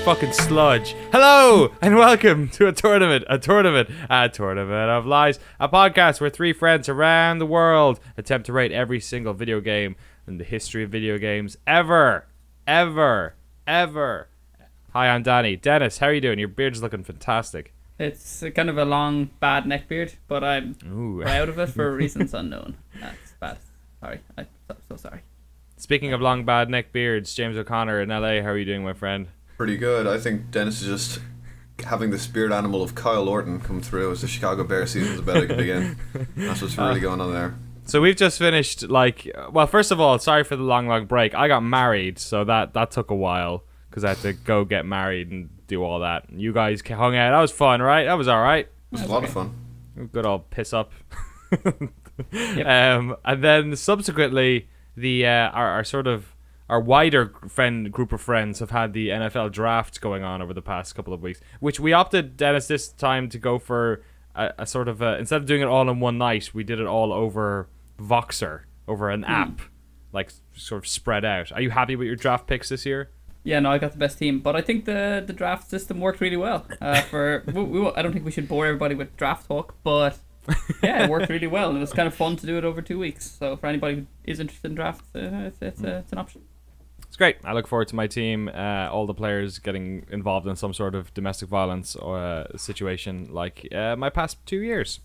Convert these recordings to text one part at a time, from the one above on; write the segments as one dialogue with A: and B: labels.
A: fucking sludge. Hello and welcome to a tournament of lies, a podcast where three friends around the world attempt to rate every single video game in the history of video games ever. Hi, I'm Danny. Dennis, how are you doing? Your beard's looking fantastic.
B: It's kind of a long, bad neck beard, but I'm proud of it for reasons unknown. That's bad. Sorry. I'm so sorry.
A: Speaking of long, bad neck beards, James O'Connor in LA, how are you doing, my friend?
C: Pretty good. I think Dennis is just having the spirit animal of Kyle Orton come through as the Chicago Bears season is about to begin. That's what's really going on there.
A: So we've just finished, first of all, sorry for the long break. I got married, so that took a while because I had to go get married and do all that. You guys hung out. That was fun, right? That was all right.
C: It was a lot of fun.
A: Good old piss up.
B: Yep.
A: And then subsequently, our wider group of friends have had the NFL draft going on over the past couple of weeks, which we opted, Dennis, this time to go for a sort of instead of doing it all in one night, we did it all over Voxer, over an app, like sort of spread out. Are you happy with your draft picks this year?
B: Yeah, no, I got the best team, but I think the draft system worked really well. I don't think we should bore everybody with draft talk, but yeah, it worked really well, and it was kind of fun to do it over 2 weeks. So for anybody who is interested in drafts, it's an option.
A: It's great. I look forward to my team, all the players getting involved in some sort of domestic violence or situation like my past 2 years.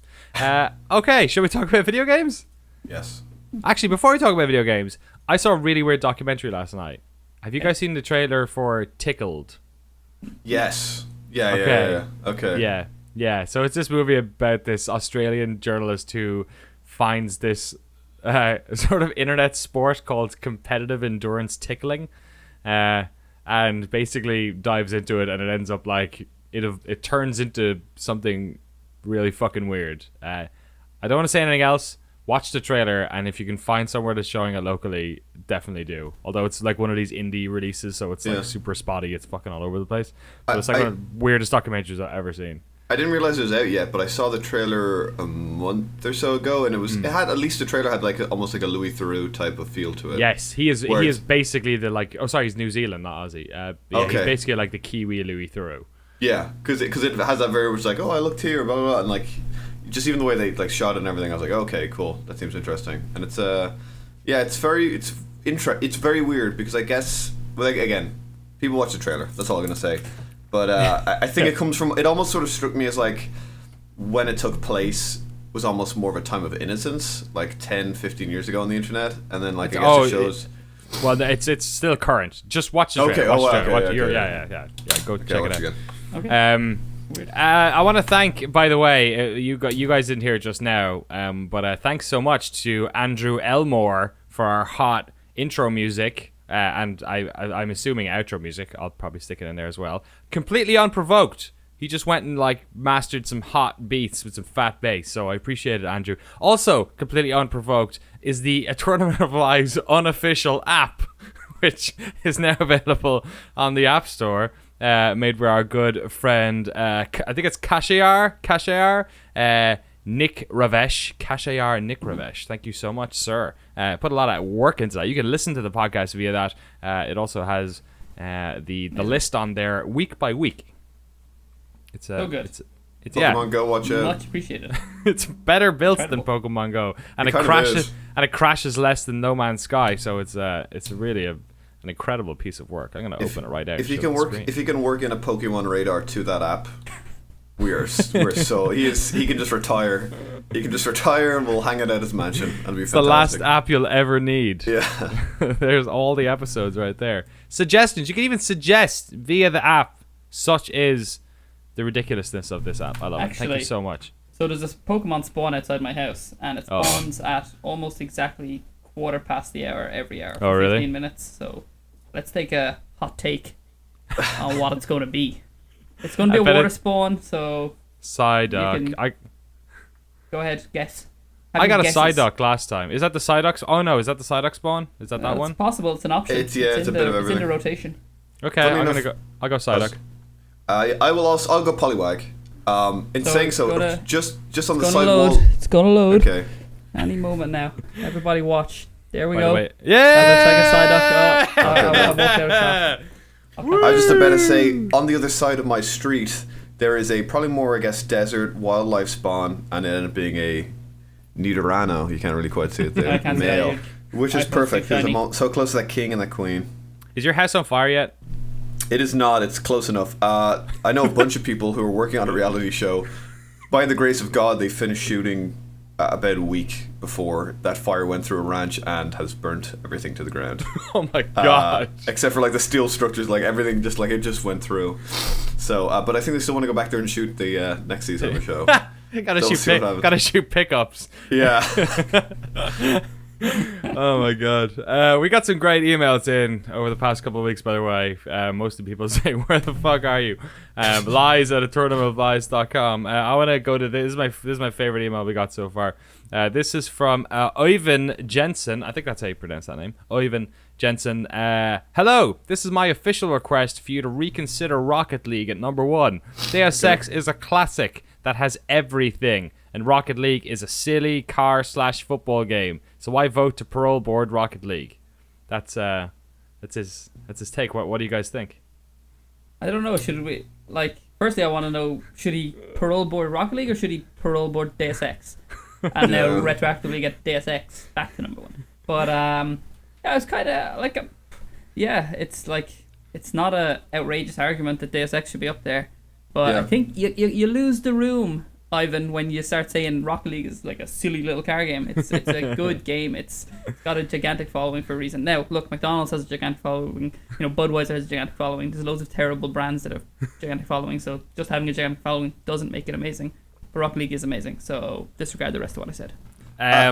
A: Okay, shall we talk about video games?
C: Yes.
A: Actually, before we talk about video games, I saw a really weird documentary last night. Have you guys seen the trailer for Tickled?
C: Yes. Yeah. Okay.
A: Yeah. So it's this movie about this Australian journalist who finds this sort of internet sport called competitive endurance tickling, and basically dives into it, and it ends up like it turns into something really fucking weird. I don't want to say anything else. Watch the trailer, and if you can find somewhere that's showing it locally, definitely do. Although it's like one of these indie releases, so it's like super spotty. It's fucking all over the place. So it's like one of the weirdest documentaries I've ever seen.
C: I didn't realize it was out yet, but I saw the trailer a month or so ago, and it had at least the trailer had like almost like a Louis Theroux type of feel to it.
A: Yes, he is basically the he's New Zealand, not Aussie. He's basically like the Kiwi Louis Theroux. Yeah,
C: because it has that very much like, oh, I looked here, blah blah blah, and like just even the way they like shot it and everything, I was like, okay, cool, that seems interesting. And it's it's very weird because I guess, like, again, people watch the trailer. That's all I'm gonna say. But I think it comes from, it almost sort of struck me as like when it took place was almost more of a time of innocence, like 10, 15 years ago on the internet, and then like I guess it shows.
A: It's still current. Just watch the trailer. Yeah. Go check it out.
C: Again.
B: Okay.
A: I want to thank, by the way, you guys didn't hear it just now, but thanks so much to Andrew Elmore for our hot intro music, and I'm assuming outro music. I'll probably stick it in there as well. Completely unprovoked. He just went and like mastered some hot beats with some fat bass, so I appreciate it, Andrew. Also, completely unprovoked is the Tournament of Lies unofficial app, which is now available on the App Store. Made by our good friend, I think it's Kashayar, Nick Ravesh. Thank you so much, sir. Put a lot of work into that. You can listen to the podcast via that. It also has the list on there week by week. It's so
B: good.
A: It's
C: Pokemon Go, watch it.
B: Much appreciated.
A: It's better built than Pokemon Go, and it crashes less than No Man's Sky. So it's really an incredible piece of work. I'm gonna open it right out.
C: If you can work in a Pokemon radar to that app, we're so he can just retire. He can just retire, and we'll hang it at his mansion, and it'll be fantastic.
A: The last app you'll ever need.
C: Yeah.
A: There's all the episodes right there. Suggestions. You can even suggest via the app. Such is the ridiculousness of this app. I love it. Thank you so much.
B: So there's this Pokemon spawn outside my house, and it spawns at almost exactly 1/4 the hour every hour for 15 minutes. So let's take a hot take on what it's going to be. It's going to be a water spawn, so
A: Psyduck.
B: Go ahead, guess.
A: I got a Psyduck last time. Is that the Psyduck? Oh no, is that the Psyduck spawn? Is that one?
B: It's possible. It's an option.
C: It's a bit of everything.
B: It's in the rotation.
A: Okay, I'll go Psyduck.
C: I'll go Poliwag. Saying so, just on the sidewall.
B: It's gonna load.
C: Okay.
B: Any moment now. Everybody watch. There we go.
A: Yeah.
B: That looks like a Psyduck. I walked out of shot.
C: I was just about to say, on the other side of my street, there is a probably more, I guess, desert wildlife spawn, and it ended up being a Nidorano. You can't really quite see it there.
B: I can't see
C: male,
B: it.
C: which is perfect because I'm so close to that king and that queen.
A: Is your house on fire yet?
C: It is not. It's close enough. I know a bunch of people who are working on a reality show. By the grace of God, they finished shooting about a week before that fire went through a ranch and has burnt everything to the ground.
A: Oh my god!
C: Except for like the steel structures, like everything, just like it just went through. So, but I think they still want to go back there and shoot the next season of the show.
A: Gotta shoot pickups.
C: Yeah.
A: Oh my god. We got some great emails in over the past couple of weeks, by the way. Most of the people say, where the fuck are you? Lies at a tournamentoflies.com. I want to go to this. This is my favorite email we got so far. This is from Oyvind Jensen. I think that's how you pronounce that name. Oyvind Jensen. Hello. This is my official request for you to reconsider Rocket League at number 1. Deus Ex is a classic that has everything, and Rocket League is a silly car/football game. So I vote to parole board Rocket League. That's his take. What do you guys think?
B: I don't know. Should we firstly I want to know, should he parole board Rocket League or should he parole board Deus Ex? And now retroactively get Deus Ex back to number 1. But yeah, it's kind of like it's not a outrageous argument that Deus Ex should be up there. But I think you lose the room, Ivan, when you start saying Rocket League is like a silly little car game. It's a good game. It's got a gigantic following for a reason. Now, look, McDonald's has a gigantic following. Budweiser has a gigantic following. There's loads of terrible brands that have gigantic following. So just having a gigantic following doesn't make it amazing. But Rocket League is amazing. So disregard the rest of what I said.
A: I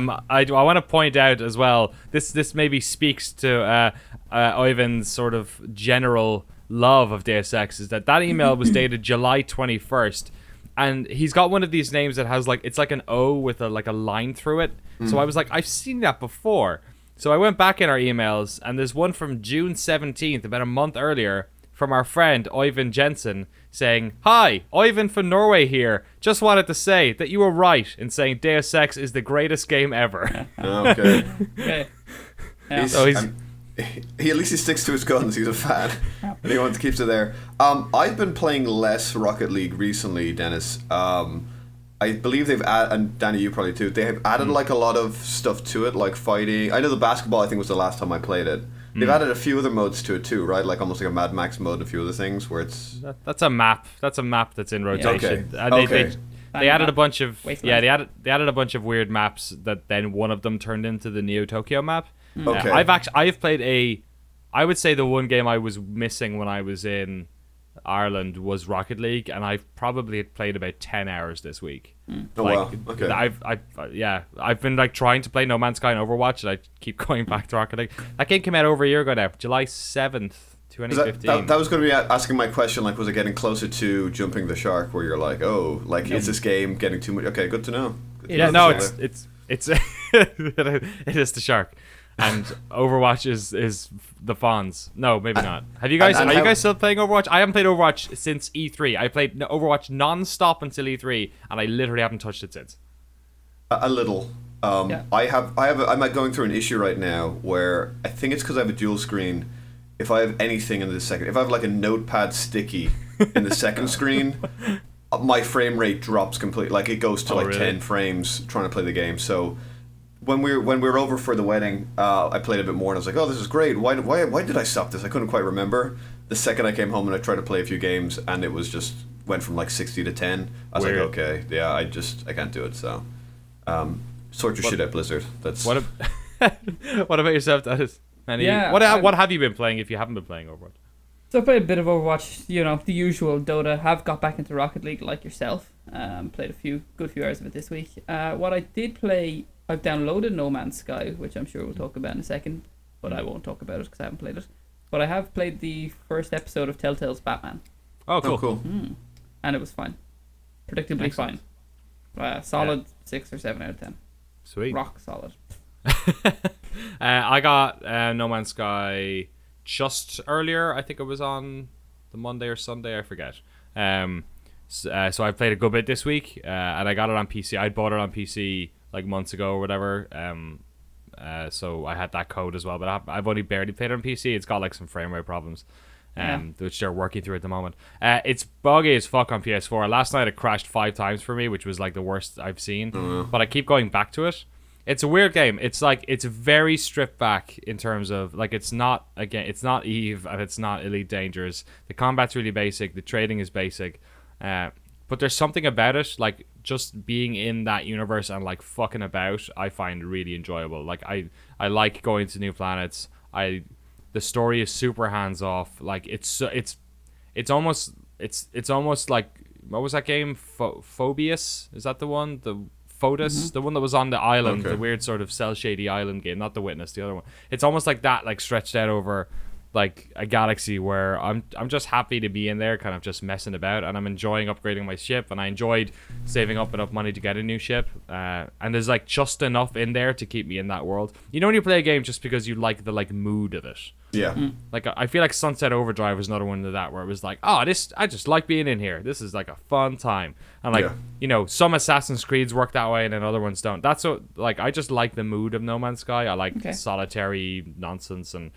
A: want to point out as well. This maybe speaks to Ivan's sort of general love of Deus Ex. Is that email was dated July 21st. And he's got one of these names that has it's like an O with a line through it. So I was like, I've seen that before. So I went back in our emails, and there's one from June 17th, about a month earlier, from our friend Oyvind Jensen, saying, "Hi, Oyvind from Norway here. Just wanted to say that you were right in saying Deus Ex is the greatest game ever."
C: Okay.
B: Okay.
A: Yeah.
C: He at least he sticks to his guns. He's a fan, and he keeps it there. I've been playing less Rocket League recently, Dennis. I believe they've added, and Danny, you probably too. They have added a lot of stuff to it, like fighting. I know the basketball, I think, was the last time I played it. They've added a few other modes to it too, right? Like almost like a Mad Max mode, and a few other things where it's
A: that's a map. That's a map that's in rotation.
C: Yeah.
A: Okay. They added a bunch of
B: Wasteland.
A: they added a bunch of weird maps that then one of them turned into the Neo Tokyo map.
C: Okay.
A: I've played I would say the one game I was missing when I was in Ireland was Rocket League, and I've probably played about 10 hours this week.
C: Oh wow. Okay.
A: I've been trying to play No Man's Sky and Overwatch, and I keep going back to Rocket League. That game came out over a year ago now, July 7th, 2015.
C: That was going to be asking my question, was it getting closer to jumping the shark, where you're like, is this game getting too much? Okay, good to know.
A: It's it is the shark. And Overwatch is the Fonz. No, maybe not. Have you guys? Are you guys still playing Overwatch? I haven't played Overwatch since E3. I played Overwatch non-stop until E3, and I literally haven't touched it since.
C: A little. I'm going through an issue right now where I think it's because I have a dual screen. If I have anything in the second, if I have a notepad sticky in the second screen, my frame rate drops completely. It goes to really? 10 frames trying to play the game. So. When we were over for the wedding, I played a bit more, and I was like, "Oh, this is great! Why did I stop this? I couldn't quite remember." The second I came home and I tried to play a few games, and it was just went from 60 to 10. I was like, "Okay, yeah, I can't do it." So, sort your shit out, Blizzard. That's
A: what about yourself, Dennis? What have you been playing if you haven't been playing Overwatch?
B: So I played a bit of Overwatch, the usual Dota. Have got back into Rocket League like yourself. Played a good few hours of it this week. What I did play. I've downloaded No Man's Sky, which I'm sure we'll talk about in a second, but I won't talk about it because I haven't played it. But I have played the first episode of Telltale's Batman.
A: Oh, cool.
B: And it was fine. Predictably fine. Solid 6 or 7 out of 10.
A: Sweet.
B: Rock solid.
A: I got No Man's Sky just earlier. I think it was on the Monday or Sunday. I forget. So I played a good bit this week, and I got it on PC. I bought it on PC months ago or whatever. So I had that code as well, but I've only barely played it on PC. It's got some frame rate problems. which they're working through at the moment. It's buggy as fuck on PS4. Last night it crashed 5 times for me, which was like the worst I've seen. But I keep going back to it. It's a weird game. It's like it's very stripped back in terms of like it's not Eve and it's not Elite Dangerous. The combat's really basic. The trading is basic. But there's something about it, like just being in that universe and like fucking about, I find really enjoyable. Like I like going to new planets. The story is super hands off. Like it's almost like, what was that game? Phobius? Is that the one? The Fotis, the one that was on the island, the weird sort of cell shady island game, not The Witness, the other one. It's almost like that, like stretched out over like a galaxy, where I'm just happy to be in there, kind of just messing about, and I'm enjoying upgrading my ship, and I enjoyed saving up enough money to get a new ship, and there's like just enough in there to keep me in that world. You know, when you play a game just because you like the like mood of it.
C: Yeah.
A: Like I feel like Sunset Overdrive was another one of that, where it was like, I just like being in here. This is like a fun time. And like, you know, some Assassin's Creeds work that way and then other ones don't. That's what, like, I just like the mood of No Man's Sky. I like solitary nonsense and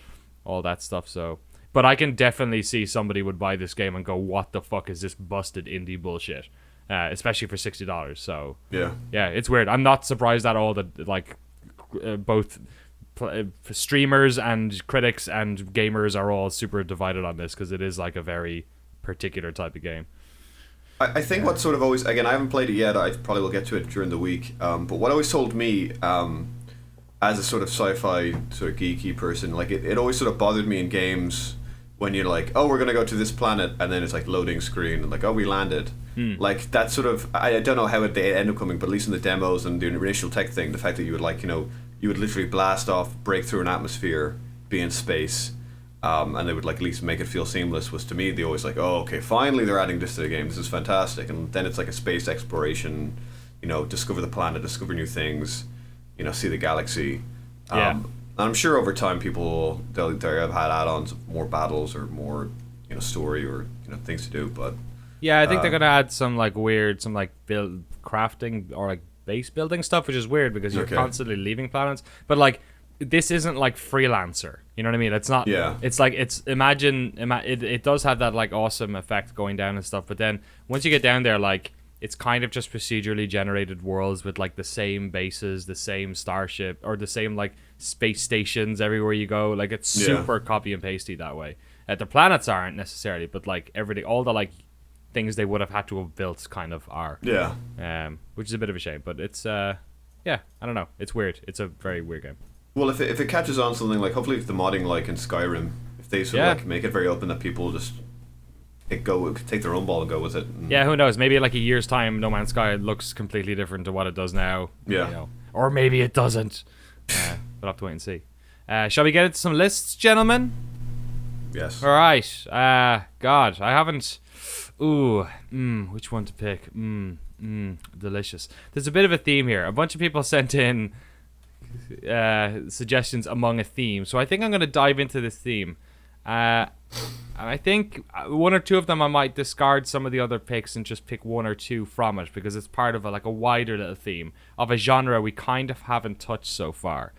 A: all that stuff. So, but I can definitely see somebody would buy this game and go, what the fuck is this busted indie bullshit? Especially for $60. So yeah, it's weird. I'm not surprised at all that like both streamers and critics and gamers are all super divided on this, because it is like a very particular type of game.
C: I think what sort of always, again, I haven't played it yet, I probably will get to it during the week, but what always told me, as a sort of sci-fi sort of geeky person, like it always sort of bothered me in games when you're like, oh, we're gonna go to this planet, and then it's like loading screen and like, oh, we landed. Like that sort of, I don't know how they end up coming, but at least in the demos and the initial tech thing, the fact that you would like, you know, you would literally blast off, break through an atmosphere, be in space, and they would like at least make it feel seamless, was to me, they always like, oh, okay, finally they're adding this to the game, this is fantastic. And then it's like a space exploration, you know, discover the planet, discover new things, you know, see the galaxy. And I'm sure over time people, they'll have had add-ons of more battles or more, you know, story or, you know, things to do, but
A: yeah, I think they're gonna add some like weird, some like build crafting or like base building stuff, which is weird because you're constantly leaving planets. But like, this isn't like Freelancer, you know what I mean? It's not. Yeah. It's like, it's it does have that like awesome effect going down and stuff. But then once you get down there, like it's kind of just procedurally generated worlds with like the same bases, the same starship, or the same like space stations everywhere you go. Like it's super copy and pasty that way. The planets aren't necessarily, but like everything, all the like things they would have had to have built kind of are. Which is a bit of a shame, but it's I don't know, it's weird. It's a very weird game.
C: Well, if it catches on something like, hopefully if the modding like in Skyrim, if they sort of like make it very open that people just take their own ball and go with it.
A: Yeah, who knows, maybe like a year's time No Man's Sky looks completely different to what it does now. You know. Or maybe it doesn't. We'll have to wait and see. Shall we get into some lists, gentlemen?
C: Yes.
A: Alright. God, I haven't. Which one to pick? Delicious. There's a bit of a theme here. A bunch of people sent in suggestions among a theme, so I think I'm going to dive into this theme. And I think one or two of them I might discard some of the other picks and just pick one or two from it, because it's part of a wider little theme of a genre we kind of haven't touched so far.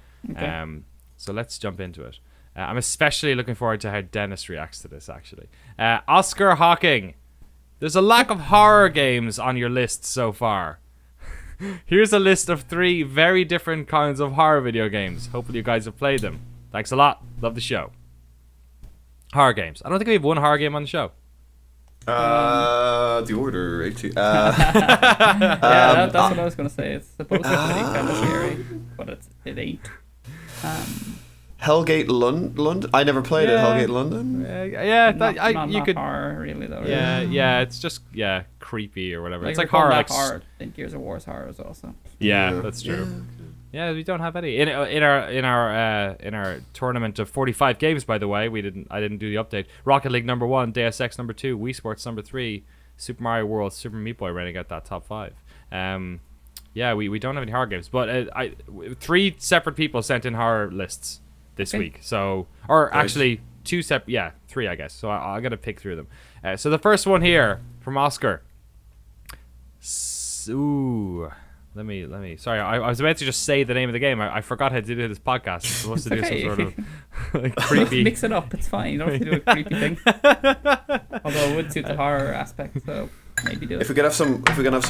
A: So let's jump into it. I'm especially looking forward to how Denis reacts to this, actually. Oscar Hawking. There's a lack of horror games on your list so far. Here's a list of 3 very different kinds of horror video games. Hopefully you guys have played them. Thanks a lot. Love the show. Horror games. I don't think we have one horror game on the show.
C: The Order 18.
B: That's what I was going to say. It's supposed to be kind of scary, but it ain't.
C: Hellgate London. I never played it. Hellgate London.
B: Not horror really though.
A: Yeah. It's just creepy or whatever.
B: Like,
A: it's like horror.
B: Like horror. I think Gears of War's horror is also.
A: Yeah, that's true. Yeah, we don't have any in our tournament of 45 games. By the way, I didn't do the update. Rocket League number 1, Deus Ex number 2, Wii Sports number 3, Super Mario World, Super Meat Boy running at that top 5. We don't have any horror games, but 3 separate people sent in horror lists this week. So, or actually 2 separate, 3 I guess. So I'm gonna pick through them. So the first one here from Oscar. Let me. Sorry, I was about to just say the name of the game. I forgot how to do this podcast. I'm supposed to do some sort of like, creepy.
B: Mix it up. It's fine. You don't have to do a creepy thing. Although it would suit the horror aspect, so maybe do it.
C: If we could have some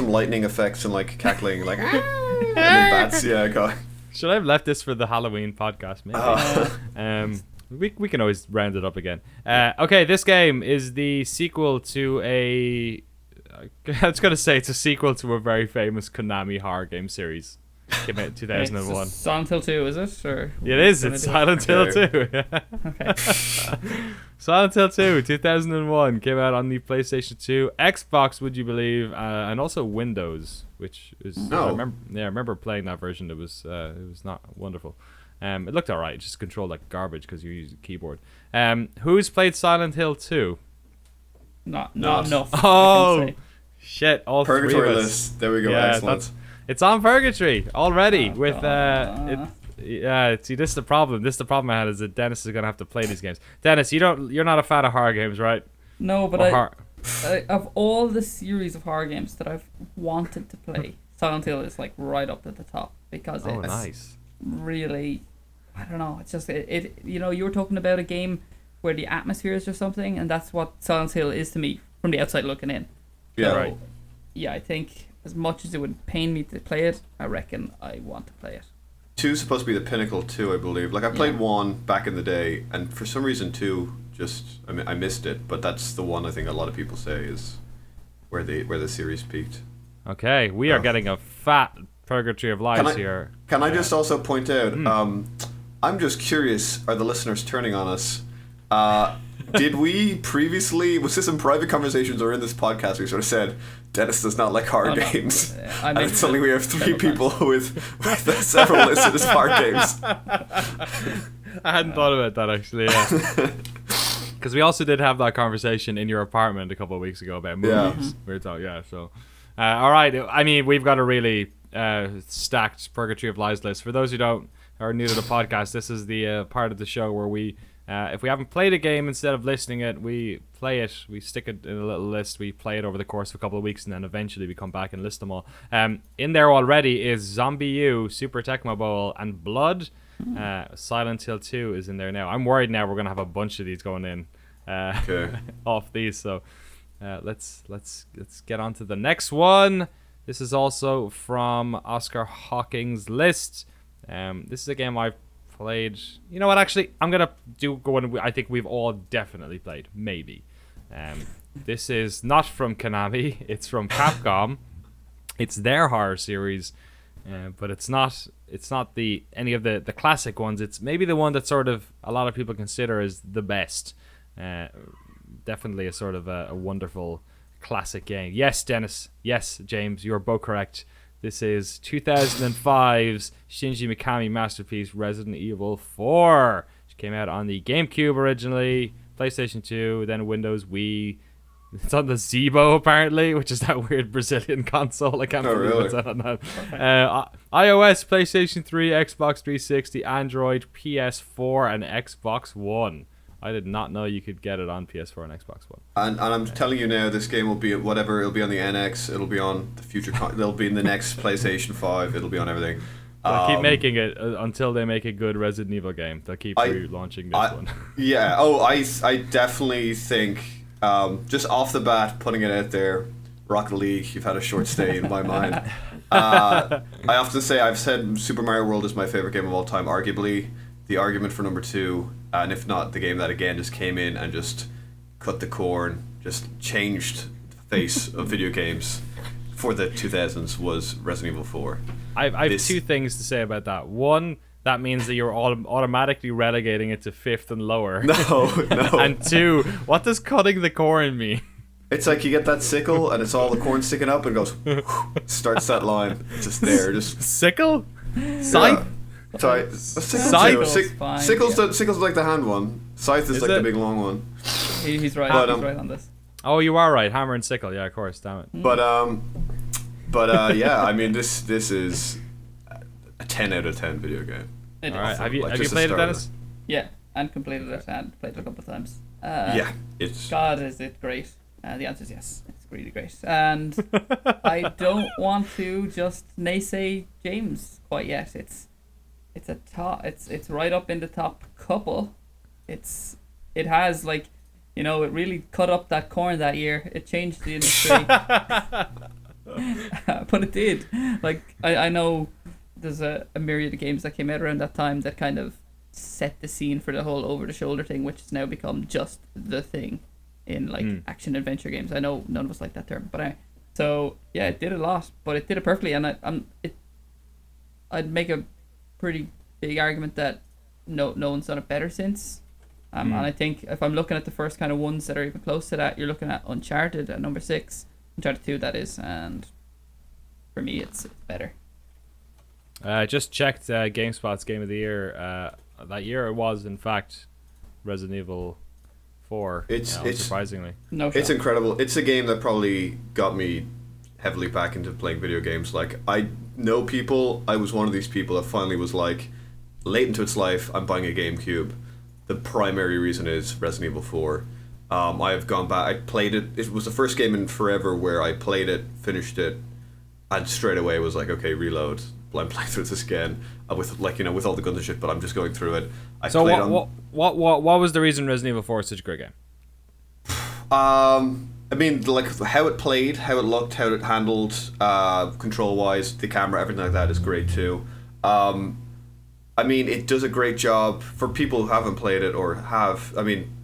C: lightning effects and like cackling, like and then bats, yeah, go.
A: Should I have left this for the Halloween podcast? Maybe. We can always round it up again. Okay, this game is the sequel to I was gonna say it's a sequel to a very famous Konami horror game series. Came out in 2001.
B: Silent Hill 2, is it? Or
A: it is. It's Silent Hill 2.
B: Okay.
A: Silent Hill 2, 2001, came out on the PlayStation 2, Xbox, would you believe, and also Windows, which is. I remember playing that version. It was not wonderful. It looked alright, just controlled like garbage because you use a keyboard. Who's played Silent Hill 2?
B: Not enough.
A: Oh, shit! All
C: Purgatory
A: three of us.
C: list. There we go. Yeah, excellent.
A: It's on Purgatory already. See, this is the problem. This is the problem I had is that Dennis is gonna have to play these games. Dennis, you're not a fan of horror games, right?
B: No, but of all the series of horror games that I've wanted to play, Silent Hill is like right up at the top because it's
A: nice.
B: Really, I don't know. It's just it. You know, you were talking about a game where the atmosphere is or something, and that's what Silent Hill is to me from the outside looking in.
C: Yeah,
B: so,
C: right.
B: Yeah, I think as much as it would pain me to play it, I reckon I want to play it.
C: 2 is supposed to be the pinnacle too, I believe. Like I played 1 back in the day, and for some reason 2 I missed it. But that's the one I think a lot of people say is where the series peaked.
A: Okay, we are getting a fat Purgatory of Lies here.
C: Can I just also point out? I'm just curious. Are the listeners turning on us? Did we previously, was this in private conversations or in this podcast, we sort of said Dennis does not like horror games? And it's something we have 3 people with several listed as horror games.
A: I hadn't thought about that actually, yeah. Because we also did have that conversation in your apartment a couple of weeks ago about movies.
C: Yeah.
A: We were talking, so. Alright, I mean, we've got a really stacked Purgatory of Lies list. For those who are new to the podcast, this is the part of the show where we if we haven't played a game, instead of listing it, we play it. We stick it in a little list. We play it over the course of a couple of weeks, and then eventually we come back and list them all. In there already is Zombie U, Super Tecmo Bowl, and Blood. Silent Hill 2 is in there now. I'm worried now we're going to have a bunch of these going in off these. So let's get on to the next one. This is also from Oscar Hawking's list. This is a game I've played. You know what? Actually, I'm gonna go on. I think we've all definitely played. Maybe. This is not from Konami. It's from Capcom. It's their horror series, but it's not any of the classic ones. It's maybe the one that sort of a lot of people consider as the best. Definitely a sort of a wonderful classic game. Yes, Dennis. Yes, James. You are both correct. This is 2005's Shinji Mikami masterpiece, Resident Evil 4, which came out on the GameCube originally, PlayStation 2, then Windows, Wii. It's on the Zeebo, apparently, which is that weird Brazilian console. I can't believe it's on that. iOS, PlayStation 3, Xbox 360, Android, PS4, and Xbox One. I did not know you could get it on PS4 and Xbox One.
C: And I'm telling you now, this game will be whatever. It'll be on the NX. It'll be on the future. It'll be in the next PlayStation 5. It'll be on everything.
A: They'll keep making it until they make a good Resident Evil game. They'll keep relaunching this one.
C: Yeah. Oh, I definitely think, just off the bat, putting it out there, Rocket League, you've had a short stay in my mind. I often say, I've said Super Mario World is my favorite game of all time. Arguably, the argument for number 2. And if not, the game that again just came in and just cut the corn, just changed the face of video games for the 2000s was Resident Evil 4.
A: I have 2 things to say about that. One, that means that you're automatically relegating it to 5th and lower.
C: No.
A: And 2, what does cutting the corn mean?
C: It's like you get that sickle and it's all the corn sticking up and goes, starts that line. It's just there. Just
A: sickle? Scythe?
C: Yeah. Sorry, Sickle's like the hand one. Scythe is like the big long one.
B: He's right. He's right on this.
A: Oh, you are right. Hammer and sickle. Yeah, of course. Damn it.
C: But yeah. I mean, this is a 10 out of 10 video game.
A: All right. Have you played it, Dennis?
B: Yeah, and completed it and played it a couple of times.
C: Yeah, it's.
B: God, is it great? The answer is yes. It's really great, and I don't want to just naysay James quite yet. It's a top. It's right up in the top couple. It has like, it really cut up that corn that year. It changed the industry, but it did. Like I know there's a myriad of games that came out around that time that kind of set the scene for the whole over the shoulder thing, which has now become just the thing in like action adventure games. I know none of us like that term, but so yeah, it did a lot, but it did it perfectly, and I'd make a pretty big argument that no one's done it better since. And I think if I'm looking at the first kind of ones that are even close to that, you're looking at Uncharted at number 6, Uncharted 2 that is, and for me it's better.
A: I just checked GameSpot's Game of the Year. That year it was in fact Resident Evil 4. It's surprisingly.
B: No shot.
C: It's incredible. It's a game that probably got me heavily back into playing video games. Like, I know people. I was one of these people that finally was like, late into its life, I'm buying a GameCube. The primary reason is Resident Evil 4. I have gone back. I played it. It was the first game in forever where I played it, finished it, and straight away was like, okay, reload. I'm playing through this again with with all the guns and shit. But I'm just going through it.
A: What was the reason Resident Evil 4 is such a great game?
C: I mean, like how it played, how it looked, how it handled, control wise, the camera, everything like that is great too. I mean, it does a great job for people who haven't played it or have. I mean,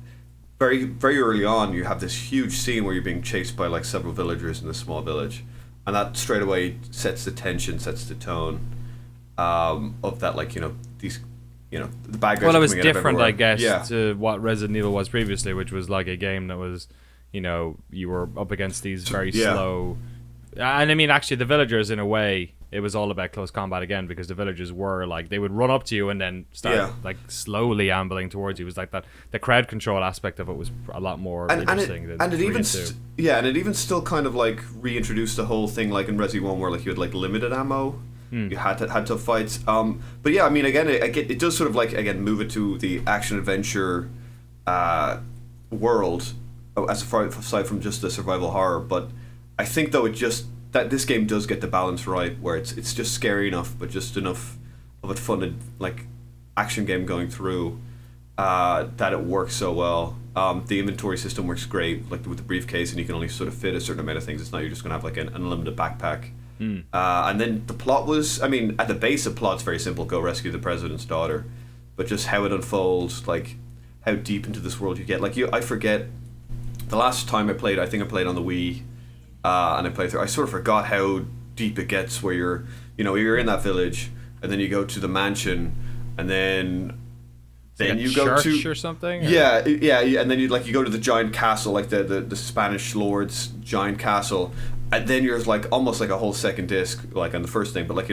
C: very very early on, you have this huge scene where you're being chased by like several villagers in this small village, and that straight away sets the tension, sets the tone of that. Like these. The bad guys.
A: Well, it was different, I guess, to what Resident Evil was previously, which was like a game that was, you were up against these very slow. And I mean, actually, the villagers, in a way, it was all about close combat again, because the villagers were like, they would run up to you and then start like slowly ambling towards you. It was like that. The crowd control aspect of it was a lot more interesting.
C: And it even still kind of like reintroduced the whole thing, like in Resi 1, where like you had like limited ammo. You had to fight, but yeah, I mean, again, it does sort of like again move it to the action adventure world, aside from just the survival horror. But I think though that this game does get the balance right, where it's just scary enough, but just enough of a fun like action game going through that it works so well. The inventory system works great, like with the briefcase, and you can only sort of fit a certain amount of things. It's not you're just gonna have like an unlimited backpack. And then the plot was, I mean, at the base of plot's very simple: go rescue the president's daughter. But just how it unfolds, like how deep into this world you get. Like I forget the last time I played. I think I played on the Wii, and I played through. I sort of forgot how deep it gets, where you're in that village, and then you go to the mansion, and then
A: you go to or something.
C: Yeah, and then you go to the giant castle, like the Spanish lord's giant castle. And then you're like almost like a whole second disc, like on the first thing, but like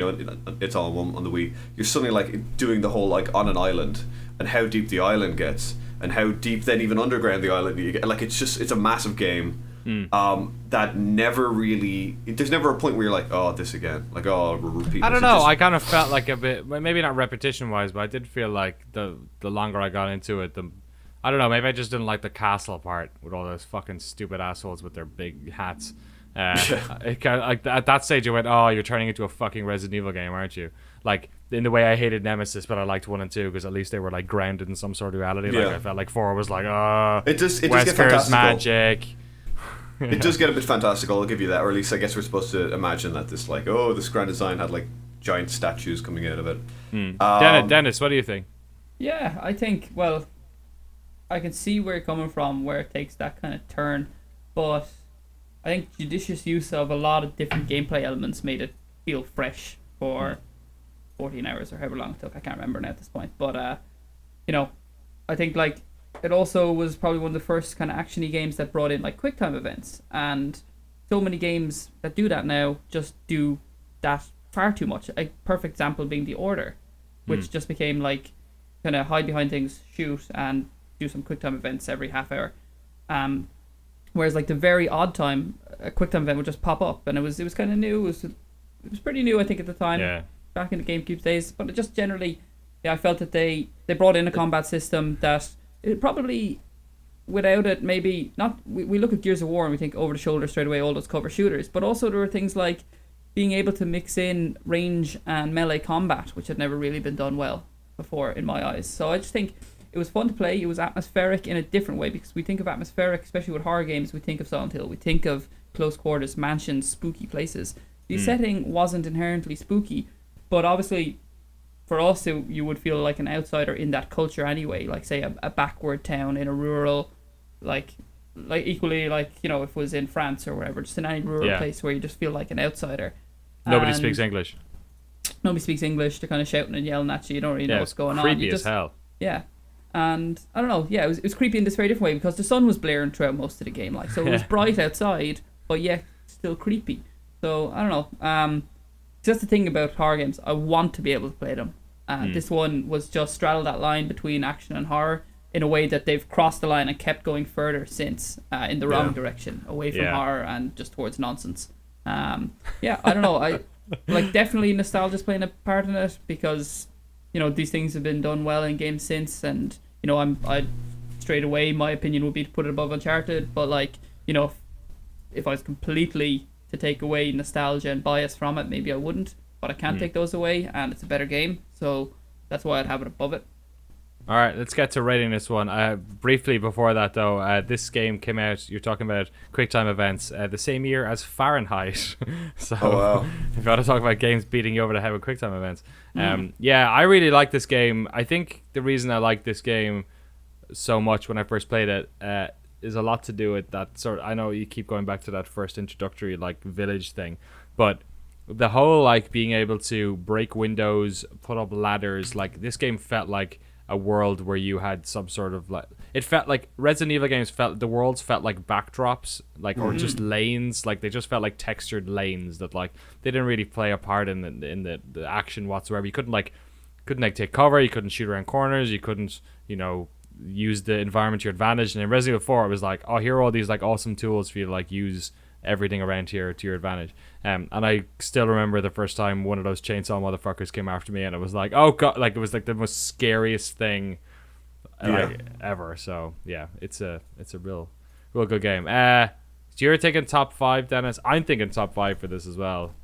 C: it's all in one on the Wii. You're suddenly like doing the whole like on an island, and how deep the island gets, and how deep then even underground the island you get. Like it's a massive game that never really. There's never a point where you're like, oh, this again, like oh, repeat.
A: I don't know. I kind of felt like a bit, maybe not repetition wise, but I did feel like the longer I got into it, I don't know. Maybe I just didn't like the castle part with all those fucking stupid assholes with their big hats. At that stage I went, oh, you're turning into a fucking Resident Evil game, aren't you? Like in the way I hated Nemesis, but I liked 1 and 2 because at least they were like grounded in some sort of reality. Like I felt like 4 was like,
C: it does get
A: Wesker's magic.
C: It does get a bit fantastical, I'll give you that. Or at least I guess we're supposed to imagine that this like, this grand design had like giant statues coming out of it.
A: Dennis, what do you think?
B: Yeah, I think, well, I can see where you're coming from, where it takes that kind of turn, but I think judicious use of a lot of different gameplay elements made it feel fresh for 14 hours or however long it took. I can't remember now at this point. But, I think like it also was probably one of the first kind of action-y games that brought in like QuickTime events. And so many games that do that now just do that far too much. A perfect example being The Order, which just became like kind of hide behind things, shoot, and do some QuickTime events every half hour. Whereas like the very odd time, a QuickTime event would just pop up, and it was kind of new. It was pretty new, I think, at the time, back in the GameCube days. But it just generally, I felt that they brought in a combat system that it probably without it, maybe not. We look at Gears of War and we think over the shoulder straight away, all those cover shooters. But also there were things like being able to mix in range and melee combat, which had never really been done well before in my eyes. So I just think it was fun to play. It was atmospheric in a different way, because we think of atmospheric, especially with horror games, we think of Silent Hill, we think of close quarters, mansions, spooky places. The setting wasn't inherently spooky, but obviously for us you would feel like an outsider in that culture anyway, like say a backward town in a rural, like equally like, you know, if it was in France or whatever, just in any rural place where you just feel like an outsider.
A: Nobody speaks English.
B: Nobody speaks English. They're kind of shouting and yelling at you. You don't really know what's going on.
A: Creepy as hell.
B: Yeah. And I don't know, it was creepy in this very different way, because the sun was blaring throughout most of the game, like, so it was bright outside, but yet still creepy. So I don't know. Just the thing about horror games, I want to be able to play them. This one was just straddled that line between action and horror in a way that they've crossed the line and kept going further since, in the wrong direction, away from horror and just towards nonsense. I don't know. I like definitely nostalgia's playing a part in it, because you know these things have been done well in games since, and you know I straight away my opinion would be to put it above Uncharted, but like, you know, if I was completely to take away nostalgia and bias from it, maybe I wouldn't, but I can't take those away, and it's a better game, so that's why I'd have it above it.
A: All right, let's get to rating this one. Briefly before that, though, this game came out, you're talking about QuickTime events, the same year as Fahrenheit. So if you want to talk about games beating you over the head with QuickTime events. I really like this game. I think the reason I like this game so much when I first played it is a lot to do with that sort of, I know you keep going back to that first introductory like village thing, but the whole like being able to break windows, put up ladders, like this game felt like a world where you had some sort of like, it felt like Resident Evil games the worlds felt like backdrops, like or just lanes, like they just felt like textured lanes that like they didn't really play a part in the action whatsoever. You couldn't take cover, you couldn't shoot around corners, you couldn't, you know, use the environment to your advantage. And in Resident Evil 4 it was like, oh, here are all these like awesome tools for you to like use everything around here to your advantage. And I still remember the first time one of those chainsaw motherfuckers came after me, and it was like, oh god, like it was like the most scariest thing like ever. So yeah, it's a real good game. So you're thinking top 5, Dennis? I'm thinking top 5 for this as well,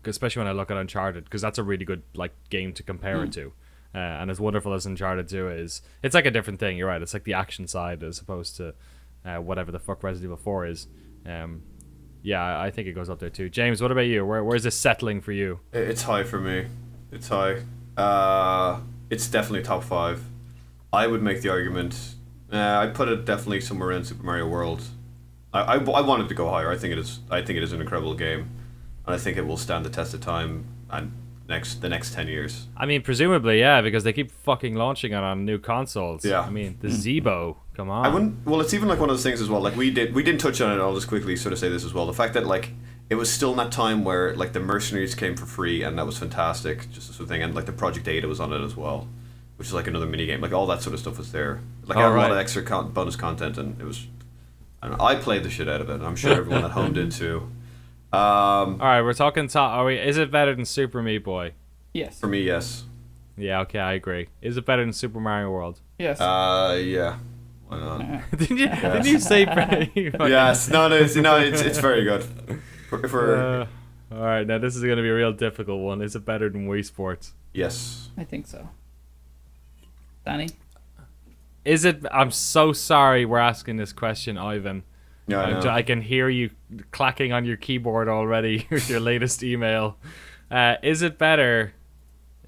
A: especially when I look at Uncharted, because that's a really good like game to compare it to. And as wonderful as Uncharted 2 is, it's like a different thing. You're right, it's like the action side as opposed to whatever the fuck Resident Evil 4 is. I think it goes up there too. James, what about you? Where's this settling for you?
C: It's high for me. It's high. It's definitely top 5. I would make the argument. I'd put it definitely somewhere around Super Mario World. I want it to go higher. I think it is an incredible game, and I think it will stand the test of time and the next 10 years.
A: I mean, presumably, yeah, because they keep fucking launching it on new consoles.
C: Yeah.
A: I mean, the Zeebo, come on.
C: Well, it's even like one of those things as well. Like we didn't touch on it. I'll just quickly sort of say this as well. The fact that like it was still in that time where like the Mercenaries came for free, and that was fantastic, just this sort of thing. And like the Project Data was on it as well, which is like another mini game. Like all that sort of stuff was there. Like I had a lot of extra bonus content, and it was. I played the shit out of it, and I'm sure everyone at home did too.
A: All right, we're talking top. Is it better than Super Meat Boy?
B: Yes.
C: For me, yes.
A: Yeah, okay, I agree. Is it better than Super Mario World?
B: Yes.
C: Yeah. Why not?
A: Didn't you say Freddy?
C: Yes. No, it's very good.
A: All right, now this is going to be a real difficult one. Is it better than Wii Sports?
C: Yes.
B: I think so. Danny?
A: Is it? I'm so sorry we're asking this question, Ivan.
C: Yeah,
A: I can hear you clacking on your keyboard already with your latest email. Is it better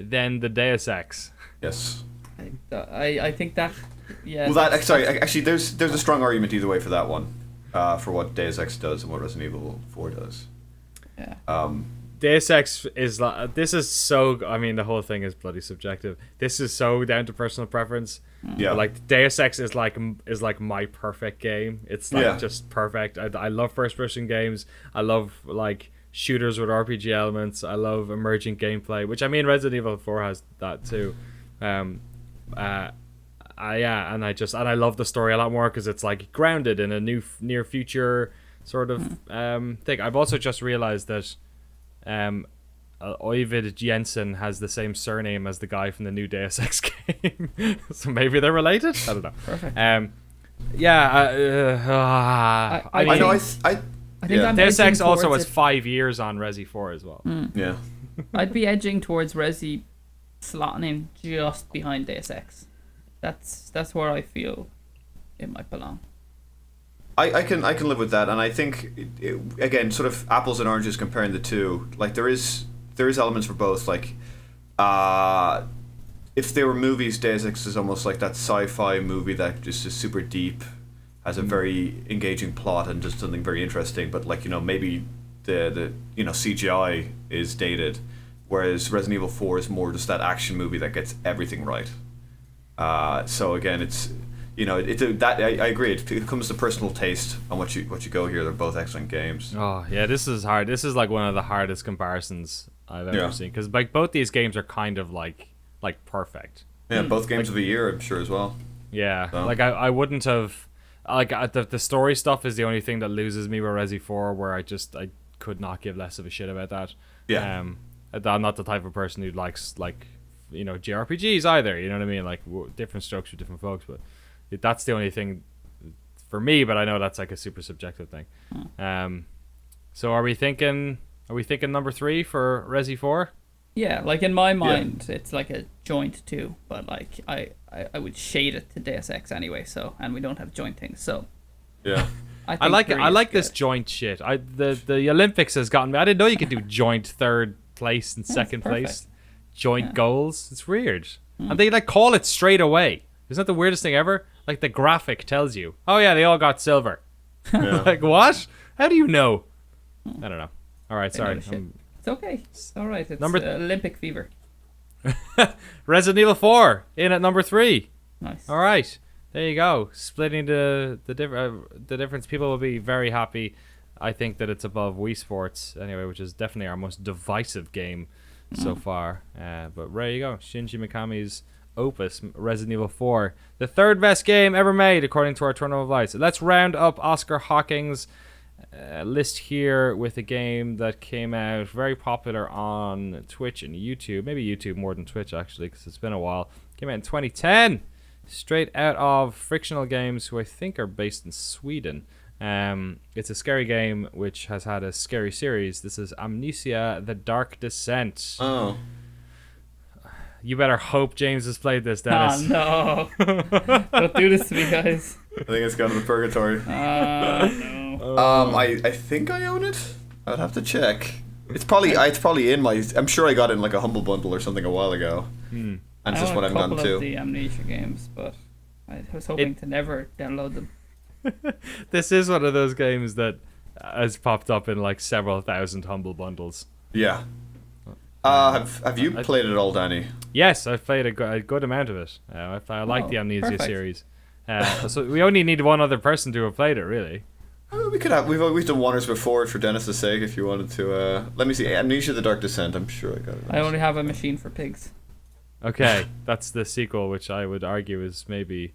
A: than the Deus Ex?
C: Yes.
B: I think that. Yeah.
C: Well, actually, there's a strong argument either way for that one, for what Deus Ex does and what Resident Evil 4 does.
B: Yeah.
A: Deus Ex is like, this is so. I mean, the whole thing is bloody subjective. This is so down to personal preference.
C: Yeah.
A: Like Deus Ex is like my perfect game. It's like just perfect. I love first person games. I love like shooters with RPG elements. I love emergent gameplay, which I mean Resident Evil 4 has that too. And I love the story a lot more because it's like grounded in a near future sort of thing. I've also just realized that Oyvind Jensen has the same surname as the guy from the new Deus Ex game, so maybe they're related. I don't know.
B: Perfect.
A: Yeah.
C: I know. I
B: think I'm
A: Deus Ex
B: edging
A: also
B: towards
A: has 5 years on Resi 4 as well.
C: Yeah.
B: I'd be edging towards Resi slotting in just behind Deus Ex. That's where I feel it might belong.
C: I can live with that, and I think again, sort of apples and oranges comparing the two. Like there is elements for both. Like, if they were movies, Deus Ex is almost like that sci-fi movie that just is super deep, has a very engaging plot and just something very interesting. But like maybe the CGI is dated, whereas Resident Evil 4 is more just that action movie that gets everything right. So again, it's. I agree. It comes to personal taste on what you go here. They're both excellent games.
A: Oh yeah, this is hard. This is like one of the hardest comparisons I've ever seen, because like both these games are kind of like perfect.
C: Yeah, both games of the year, I'm sure as well.
A: Yeah,
C: so.
A: Like I wouldn't have the story stuff is the only thing that loses me with Resi 4, where I could not give less of a shit about that.
C: Yeah.
A: I'm not the type of person who likes JRPGs either. You know what I mean? Like different strokes for different folks, but. That's the only thing for me, but I know that's like a super subjective thing. So are we thinking number 3 for Resi 4?
B: Yeah, like in my mind, it's like a joint 2, but like I would shade it to Deus Ex anyway. So, and we don't have joint things, so
C: yeah.
A: I like this joint shit. The Olympics has gotten me. I didn't know you could do joint third place and second place, joint goals. It's weird, and they call it straight away. Isn't that the weirdest thing ever? Like the graphic tells you, oh yeah, they all got silver.
C: Yeah.
A: Like what? How do you know? I don't know. All right, sorry.
B: It's okay. It's all right. It's Olympic fever.
A: Resident Evil 4 in at number 3.
B: Nice.
A: All right, there you go. Splitting the difference. People will be very happy. I think that it's above Wii Sports anyway, which is definitely our most divisive game so far. But there you go. Shinji Mikami's opus, Resident Evil 4, the third best game ever made according to our Tournament of Lights. Let's round up Oscar Hawking's list here with a game that came out very popular on Twitch and YouTube, maybe YouTube more than Twitch actually, because it's been a while. Came out in 2010, straight out of Frictional Games, who I think are based in Sweden. It's a scary game which has had a scary series. This is Amnesia: The Dark Descent.
C: Oh.
A: You better hope James has played this, Dennis.
B: Oh, no. Don't do this to me, guys.
C: I think it's gone to the purgatory.
B: No.
C: I think I own it. I'd have to check. It's probably in my. I'm sure I got it in like a Humble Bundle or something a while ago. And it's just what I've done too.
B: I own a couple of the Amnesia games, but I was hoping to never download them.
A: This is one of those games that has popped up in like several thousand Humble Bundles.
C: Yeah. Have you played it all, Danny?
A: Yes, I've played a good amount of it. I like the Amnesia series. So we only need one other person to have played it, really.
C: We could have. We've done one before for Dennis's sake. If you wanted to, let me see. Amnesia: The Dark Descent. I'm sure I got it.
B: I only have a machine for pigs.
A: Okay, that's the sequel, which I would argue is maybe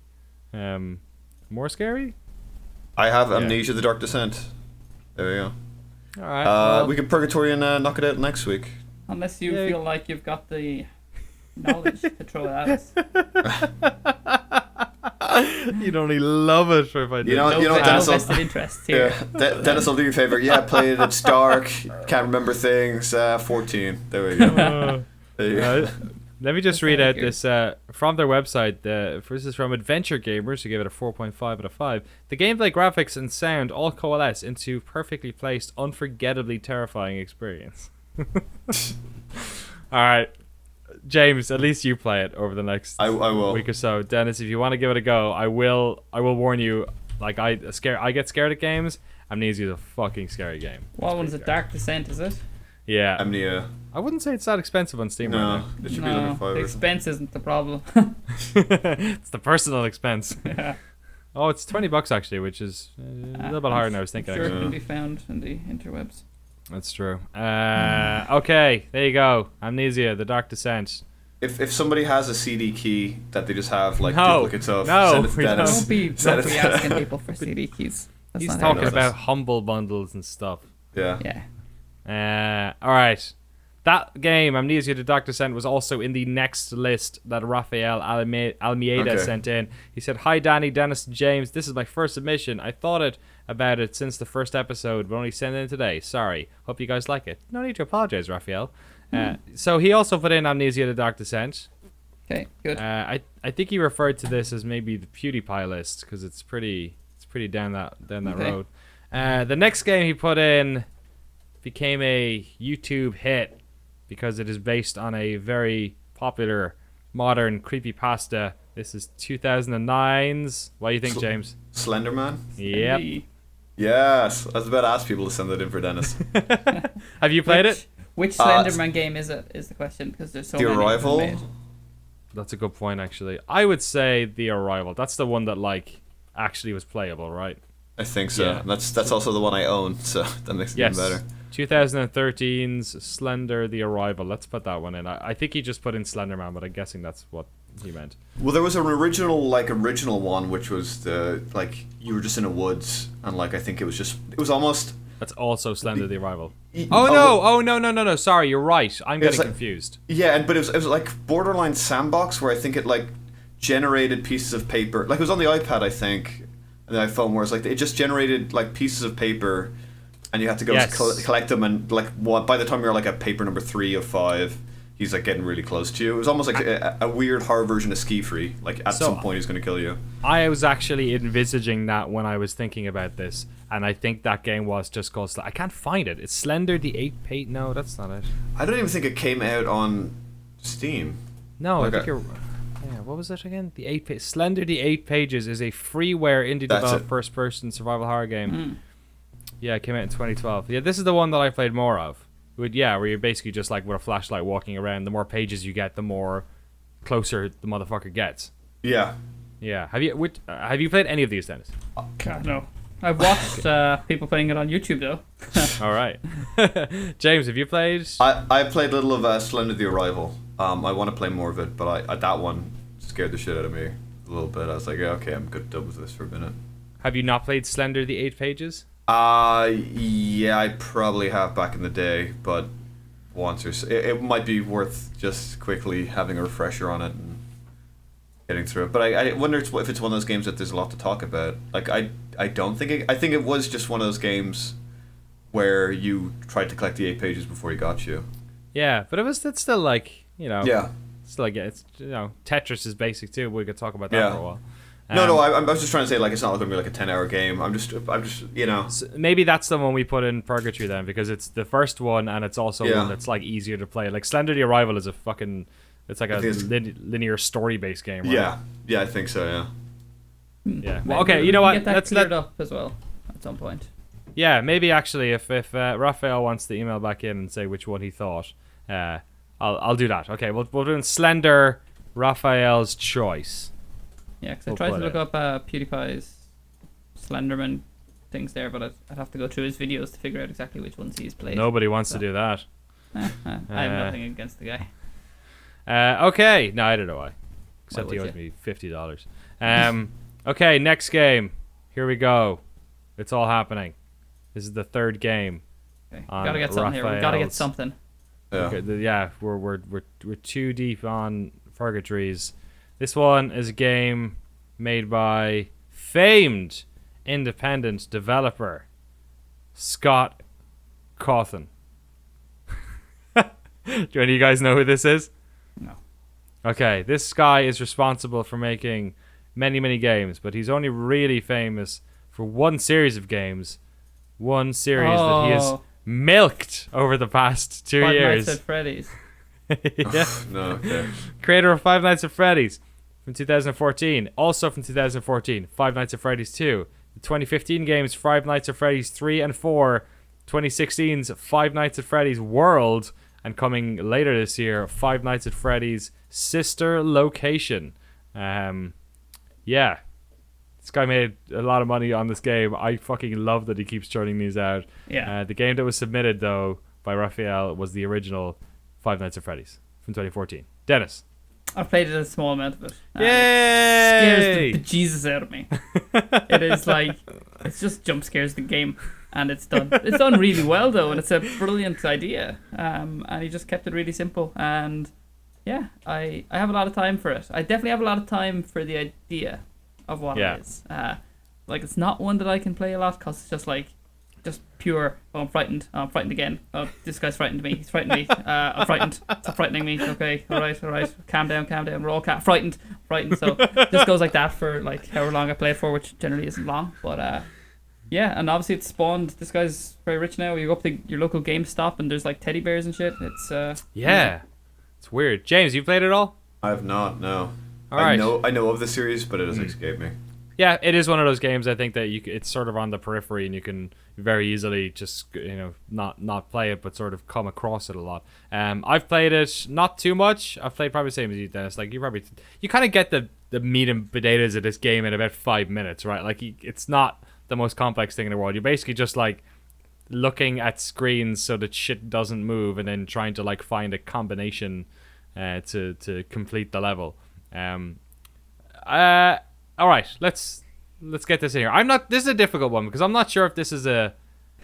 A: more scary.
C: I have Amnesia: The Dark Descent. There we go.
A: All right.
C: We can purgatory and knock it out next week.
B: Unless you feel like you've got the knowledge to throw it at us.
A: You'd only love it if I did.
C: You know, Dennis.
B: Vested interest here.
C: Yeah, Dennis will do you a favor. Yeah, play it. It's dark. Can't remember things. 14. There we go.
A: Let me just read out this from their website. This is from Adventure Gamers, who gave it a 4.5 out of 5. The gameplay, graphics, and sound all coalesce into perfectly placed, unforgettably terrifying experience. All right, James, at least you play it over the next
C: I will.
A: week or so. Dennis, if you want to give it a go, I will warn you. Like I get scared at games. Amnesia is a fucking scary game.
B: What one's a Dark Descent? Is it?
A: Yeah.
C: Amnesia.
A: I wouldn't say it's that expensive on Steam right now.
C: It should be like $5.
B: The expense isn't the problem.
A: It's the personal expense.
B: Yeah.
A: Oh, it's $20 actually, which is a little bit higher than I was thinking.
B: I'm sure
A: actually.
B: it can be found in the interwebs.
A: That's true. Okay, there you go. Amnesia: The Dark Descent.
C: If somebody has a CD key that they just have like duplicates of, send it to Dennis.
B: Don't be asking people for CD keys. That's
A: He's
B: not
A: talking about humble bundles and stuff.
C: Yeah.
B: Yeah.
A: All right. That game, Amnesia the Dark Descent, was also in the next list that Rafael Almeida sent in. He said, "Hi Danny, Dennis, and James. This is my first submission. I thought about it since the first episode, but only sent it in today. Sorry. Hope you guys like it." No need to apologize, Rafael. So he also put in Amnesia the Dark Descent.
B: Okay, good.
A: I think he referred to this as maybe the PewDiePie list because it's pretty down that road. The next game he put in became a YouTube hit because it is based on a very popular modern creepypasta. This is 2009's. What do you think, James?
C: Slender Man?
A: Yep.
C: Yes. I was about to ask people to send that in for Dennis.
A: Have you played it?
B: Which Slender Man game is it? Is the question, because there's so many.
C: The Arrival?
B: Made.
A: That's a good point, actually. I would say The Arrival. That's the one that like actually was playable, right?
C: I think so.
A: Yeah.
C: And that's also the one I own, so that makes it even better.
A: 2013's Slender The Arrival. Let's put that one in. I think he just put in Slender Man, but I'm guessing that's what he meant.
C: Well, there was an original one, which was the like you were just in a woods, and like I think it was almost.
A: That's also Slender the Arrival.
C: Oh
A: no. Sorry, you're right. I'm getting
C: like,
A: confused.
C: Yeah, but it was like borderline sandbox where I think it like generated pieces of paper. Like it was on the iPad, I think, and the iPhone, where it's like it just generated like pieces of paper, and you had to go collect them, and like by the time you're like at paper number 3 of 5, he's like getting really close to you. It was almost like a weird horror version of Ski Free. Like at some point he's going to kill you.
A: I was actually envisaging that when I was thinking about this, and I think that game was just called. I can't find it. It's Slender the 8-page. No, that's not it. I
C: don't even think it came out on Steam.
A: No, I think you're. Yeah, what was it again? The 8 Slender the 8 Pages is a freeware indie developed first-person survival horror game. Yeah, it came out in 2012. Yeah, this is the one that I played more of. Where you're basically just like with a flashlight walking around. The more pages you get, the more closer the motherfucker gets.
C: Yeah.
A: Yeah. Have you played any of these, Dennis?
B: God, no. I've watched people playing it on YouTube though.
A: All right. James, have you played?
C: I played a little of Slender the Arrival. I want to play more of it, but that one scared the shit out of me a little bit. I was like, yeah, okay, I'm good done with this for a minute.
A: Have you not played Slender the 8 Pages?
C: Yeah, I probably have back in the day, but once or so. It might be worth just quickly having a refresher on it and getting through it. But I wonder if it's one of those games that there's a lot to talk about. Like I don't think I think it was just one of those games where you tried to collect the 8 pages before he got you.
A: Yeah, but it's still like, you know.
C: Yeah.
A: It's like it's, you know, Tetris is basic too. We could talk about that for a while.
C: No, I was just trying to say, like, it's not going to be like a 10-hour game. I'm just, you know.
A: So maybe that's the one we put in Purgatory then, because it's the first one and it's also one that's like easier to play. Like Slender the Arrival is it's like a linear story-based game, right?
C: Yeah, I think so. Yeah.
A: Yeah. Well, okay, you know what?
B: Let's cleared up as well at some point.
A: Yeah, maybe actually, if Raphael wants to email back in and say which one he thought, I'll do that. Okay, we'll do in Slender, Raphael's choice.
B: Yeah, because I tried to look up PewDiePie's Slenderman things there, but I'd have to go through his videos to figure out exactly which ones he's played.
A: Nobody wants to do that.
B: I have nothing against the guy.
A: Okay, no, I don't know why. Except he owes me $50. Okay, next game. Here we go. It's all happening. This is the third game.
B: Okay. Gotta get something here. We gotta get something.
C: Yeah.
A: Okay, we're too deep on Purgatories. This one is a game made by famed independent developer Scott Cawthon. Do any of you guys know who this is?
B: No.
A: Okay, this guy is responsible for making many, many games, but he's only really famous for one series of games. One series that he has milked over the past 2 years.
B: Five Nights at Freddy's.
A: Yeah.
C: No, okay.
A: Creator of Five Nights at Freddy's from 2014. Also from 2014, Five Nights at Freddy's 2. The 2015 games Five Nights at Freddy's 3 and 4. 2016's Five Nights at Freddy's World. And coming later this year, Five Nights at Freddy's Sister Location. Yeah. This guy made a lot of money on this game. I fucking love that he keeps churning these out.
B: Yeah.
A: The game that was submitted, though, by Raphael was the original Five Nights at Freddy's from 2014. Dennis.
B: I've played a small amount of it.
A: Yay!
B: It scares the Jesus out of me. It is like, it just jump scares the game. and it's done. It's done really well though, and it's a brilliant idea. And he just kept it really simple, and yeah, I have a lot of time for it. I definitely have a lot of time for the idea of what it is. Like, it's not one that I can play a lot because it's just pure. Oh, I'm frightened. Oh, I'm frightened again. Oh, this guy's frightened me. He's frightened me. I'm frightened. Stop frightening me. Okay, all right. Calm down. We're all frightened. So this goes like that for like however long I play it for, which generally isn't long. But yeah, and obviously it's spawned. This guy's very rich now. You go up to your local GameStop and there's like teddy bears and shit. It's
A: yeah, it's weird. James, you played it all?
C: I have not. No.
A: All right.
C: I know of the series, but it has escaped me.
A: Yeah, it is one of those games. I think that it's sort of on the periphery, and you can very easily just not play it, but sort of come across it a lot. I've played it not too much. I've played probably the same as you, Dennis. Like you kind of get the meat and potatoes of this game in about 5 minutes, right? Like it's not the most complex thing in the world. You're basically just like looking at screens so that shit doesn't move, and then trying to like find a combination to complete the level. All right, let's get this in here. This is a difficult one because I'm not sure if this is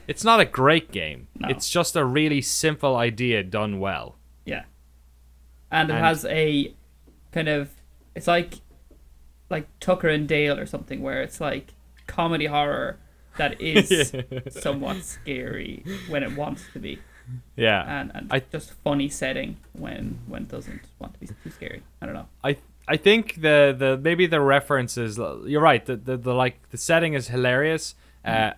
A: it's not a great game. No. It's just a really simple idea done well.
B: Yeah. And it has a kind of, it's like Tucker and Dale or something, where it's like comedy horror that is somewhat scary when it wants to be.
A: Yeah.
B: And just funny setting when it doesn't want to be too scary. I don't know.
A: I think the maybe the references, you're right, the setting is hilarious. I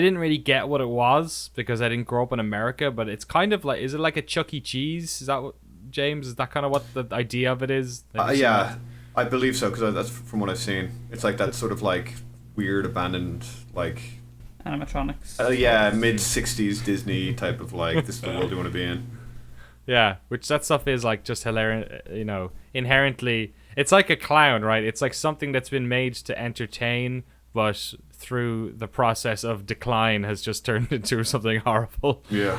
A: didn't really get what it was because I didn't grow up in America, but it's kind of like, is it like a Chuck E. Cheese? Is that what, James? Is that kind of what the idea of it is?
C: Yeah, I believe so, because that's from what I've seen. It's like that sort of like weird abandoned like
B: animatronics.
C: Yeah, mid-60s Disney type of like, this is the world you want to be in.
A: Yeah, which that stuff is like just hilarious, inherently. It's like a clown, right? It's like something that's been made to entertain, but through the process of decline has just turned into something horrible.
C: Yeah.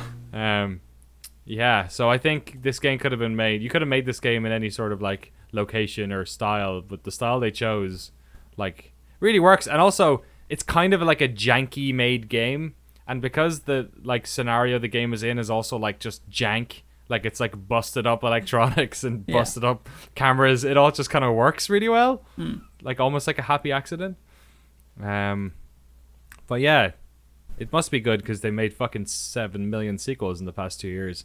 A: Yeah, so I think this game could have been made. You could have made this game in any sort of like location or style, but the style they chose like really works. And also, it's kind of like a janky made game, and because the like scenario the game is in is also like just jank. Like, it's like busted up electronics and busted up cameras. It all just kind of works really well. Like almost like a happy accident. But yeah, it must be good because they made fucking 7 million sequels in the past 2 years.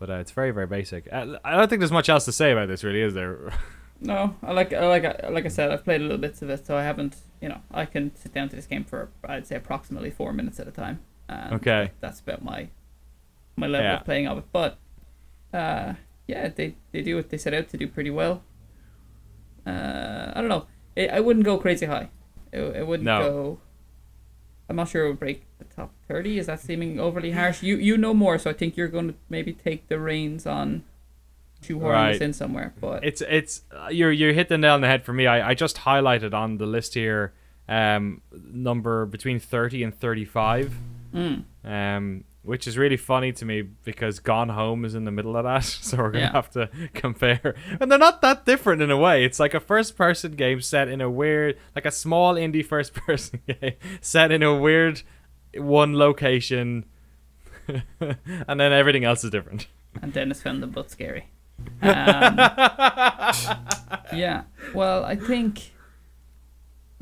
A: But it's very, very basic. I don't think there's much else to say about this, really, is there?
B: No, like I said, I've played a little bits of it, so I haven't. I can sit down to this game for, I'd say, approximately 4 minutes at a time. And
A: okay.
B: That's about my level of playing of it. But they do what they set out to do pretty well. I don't know. I wouldn't go crazy high. It wouldn't go. I'm not sure it would break the top 30. Is that seeming overly harsh? You know more, so I think you're going to maybe take the reins on shoehorning this in somewhere. But
A: it's you hit the nail on the head for me. I just highlighted on the list here number between 30 and 35. Which is really funny to me because Gone Home is in the middle of that, so we're gonna have to compare. And they're not that different in a way. It's like a first-person game set in a weird, like a small indie first-person game set in a weird one location, and then everything else is different.
B: And Dennis found them both scary. Yeah. Well, I think.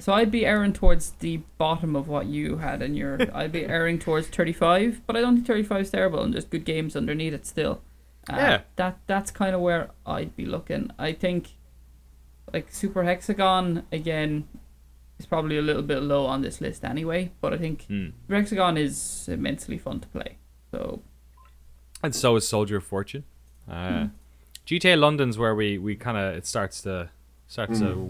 B: So I'd be erring towards the bottom of what you had in your. I'd be erring towards 35, but I don't think 35 is terrible, and there's good games underneath it still. That's kind of where I'd be looking. I think, like Super Hexagon again, is probably a little bit low on this list anyway. But I think Super Hexagon is immensely fun to play. So.
A: And so is Soldier of Fortune. GTA London's where we kind of it starts to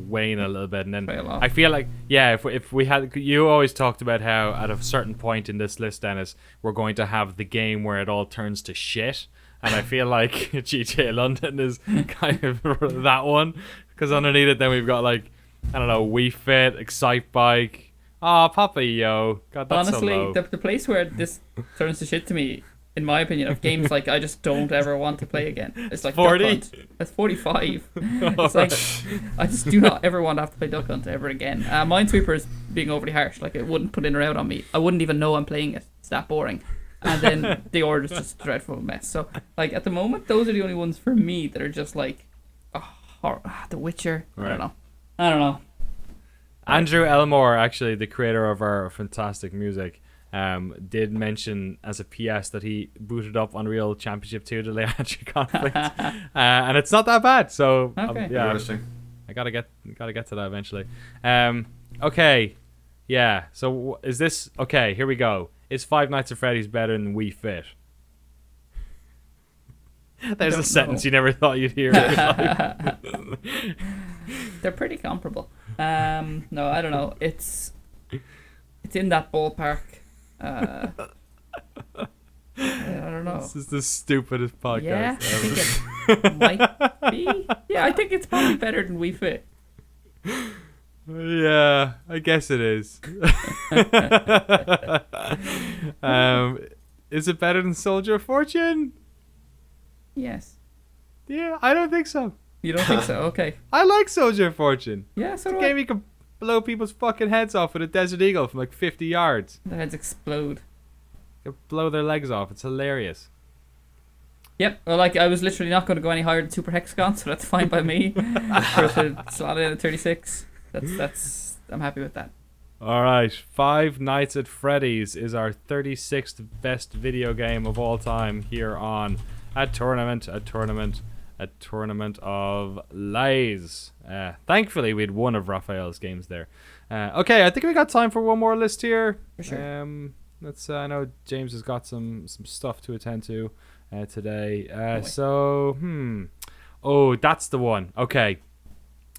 A: wane a little bit, and then I feel like if we had, you always talked about how at a certain point in this list, Dennis, we're going to have the game where it all turns to shit, and I feel like GTA London is kind of that one, because underneath it then we've got like, I don't know, Wii Fit, Excite Bike, Papa Yo. God, that's
B: honestly
A: so low.
B: The place where this turns to shit to me, in my opinion, of games like I just don't ever want to play again. It's like
A: 40.
B: Duck Hunt. That's 45. It's like I just do not ever want to have to play Duck Hunt ever again. Minesweeper is being overly harsh. Like, it wouldn't put in or out on me. I wouldn't even know I'm playing it. It's that boring. And then the Horde is just a dreadful mess. So, like, at the moment, those are the only ones for me that are just like, The Witcher.
A: Right.
B: I don't know.
A: Andrew Elmore, actually, the creator of our fantastic music, did mention as a PS that he booted up Unreal Championship 2 to Leandri Conflict, and it's not that bad. So
B: Okay.
A: yeah,
C: Interesting.
A: I gotta get to that eventually. Okay, yeah. So is this okay? Here we go. Is Five Nights at Freddy's better than Wii Fit? There's a sentence you never thought you'd hear.
B: They're pretty comparable. No, I don't know. It's in that ballpark. I don't know.
A: This is the stupidest podcast
B: Yeah, I
A: ever.
B: think it might be. Yeah, I think it's probably better than Wii Fit.
A: Yeah, I guess it is. Is it better than Soldier of Fortune?
B: Yes.
A: Yeah, I don't think so.
B: You don't think so? Okay.
A: I like Soldier of Fortune.
B: Yeah, so
A: It's a
B: do I.
A: game you can blow people's fucking heads off with a Desert Eagle from like 50 yards.
B: Their heads explode.
A: You can blow their legs off. It's hilarious.
B: Yep. Well, like, I was literally not going to go any higher than Super Hexagon, so that's fine by me. For it to slot in at 36. That's. I'm happy with that.
A: All right, Five Nights at Freddy's is our 36th best video game of all time here on A Tournament of Lies. Thankfully, we had one of Raphael's games there. Okay, I think we got time for one more list here.
B: For sure.
A: Let's. I know James has got some stuff to attend to today. Oh, that's the one. Okay.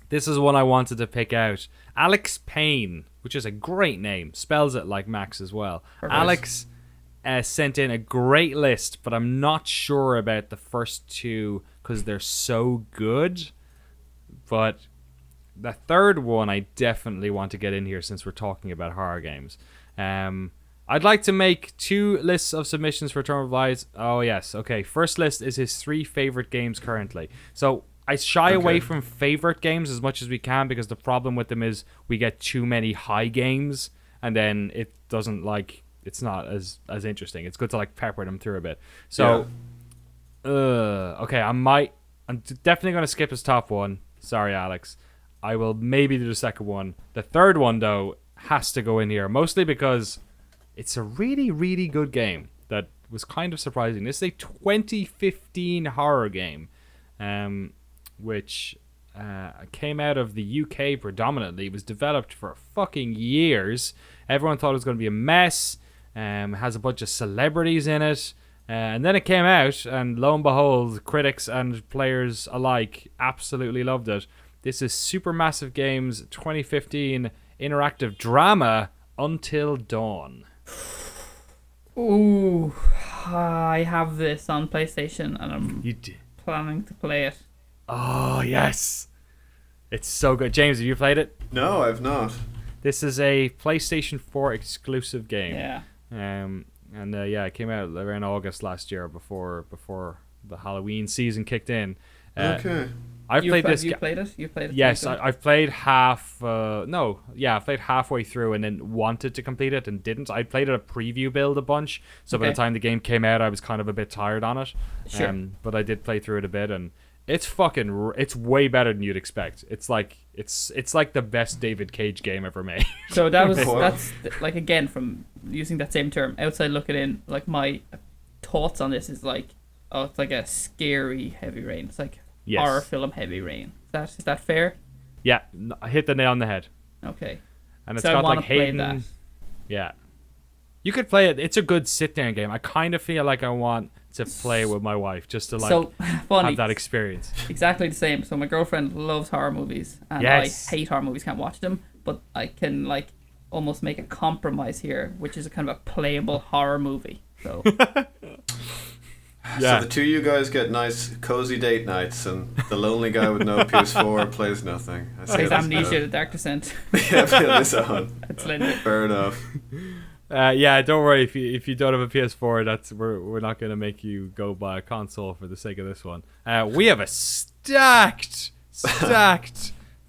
A: This is one I wanted to pick out. Alex Payne, which is a great name, spells it like Max as well.
B: Perfect.
A: Alex sent in a great list, but I'm not sure about the first two because they're so good. But the third one I definitely want to get in here since we're talking about horror games. I'd like to make 2 lists of submissions for Tournament of Lies. Oh, yes. Okay, first list is his 3 favorite games currently. So I shy away from favorite games as much as we can because the problem with them is we get too many high games and then it doesn't it's not as interesting. It's good to pepper them through a bit. So, okay, I'm definitely going to skip his top one. Sorry, Alex. I will maybe do the second one. The third one, though, has to go in here, mostly because it's a really, really good game that was kind of surprising. This is a 2015 horror game. Which came out of the UK predominantly. It was developed for fucking years. Everyone thought it was going to be a mess. Has a bunch of celebrities in it. And then it came out, and lo and behold, critics and players alike absolutely loved it. This is Supermassive Games 2015 interactive drama Until Dawn.
B: Ooh, I have this on PlayStation, and I'm planning to play it.
A: Oh, yes. It's so good. James, have you played it?
C: No, I've not.
A: This is a PlayStation 4 exclusive game.
B: Yeah.
A: It came out around August last year before the Halloween season kicked in.
C: Okay.
A: I've played this.
B: You played it? You played it?
A: Yes, I've played half. I played halfway through and then wanted to complete it and didn't. I played it a preview build a bunch, so by the time the game came out, I was kind of a bit tired on it.
B: Sure.
A: But I did play through it a bit and. It's way better than you'd expect. It's like the best David Cage game ever made.
B: So that's again from using that same term, outside looking in, my thoughts on this is it's like a scary Heavy Rain. It's like horror film Heavy Rain. Is that fair?
A: Yeah, I hit the nail on the head.
B: Okay.
A: And it's
B: so
A: got
B: I want to play
A: Hayden.
B: that.
A: Yeah. You could play it. It's a good sit-down game. I kind of feel like I want to play it with my wife just to have that experience.
B: Exactly the same. So my girlfriend loves horror movies, and I hate horror movies. Can't watch them, but I can almost make a compromise here, which is a kind of a playable horror movie. So.
C: So the two of you guys get nice cozy date nights, and the lonely guy with no PS4 plays nothing.
B: Plays Amnesia: The Dark Descent.
C: Yeah, feel this on.
B: That's Slender.
C: Fair enough.
A: Don't worry if you don't have a PS4. We're not gonna make you go buy a console for the sake of this one. We have a stacked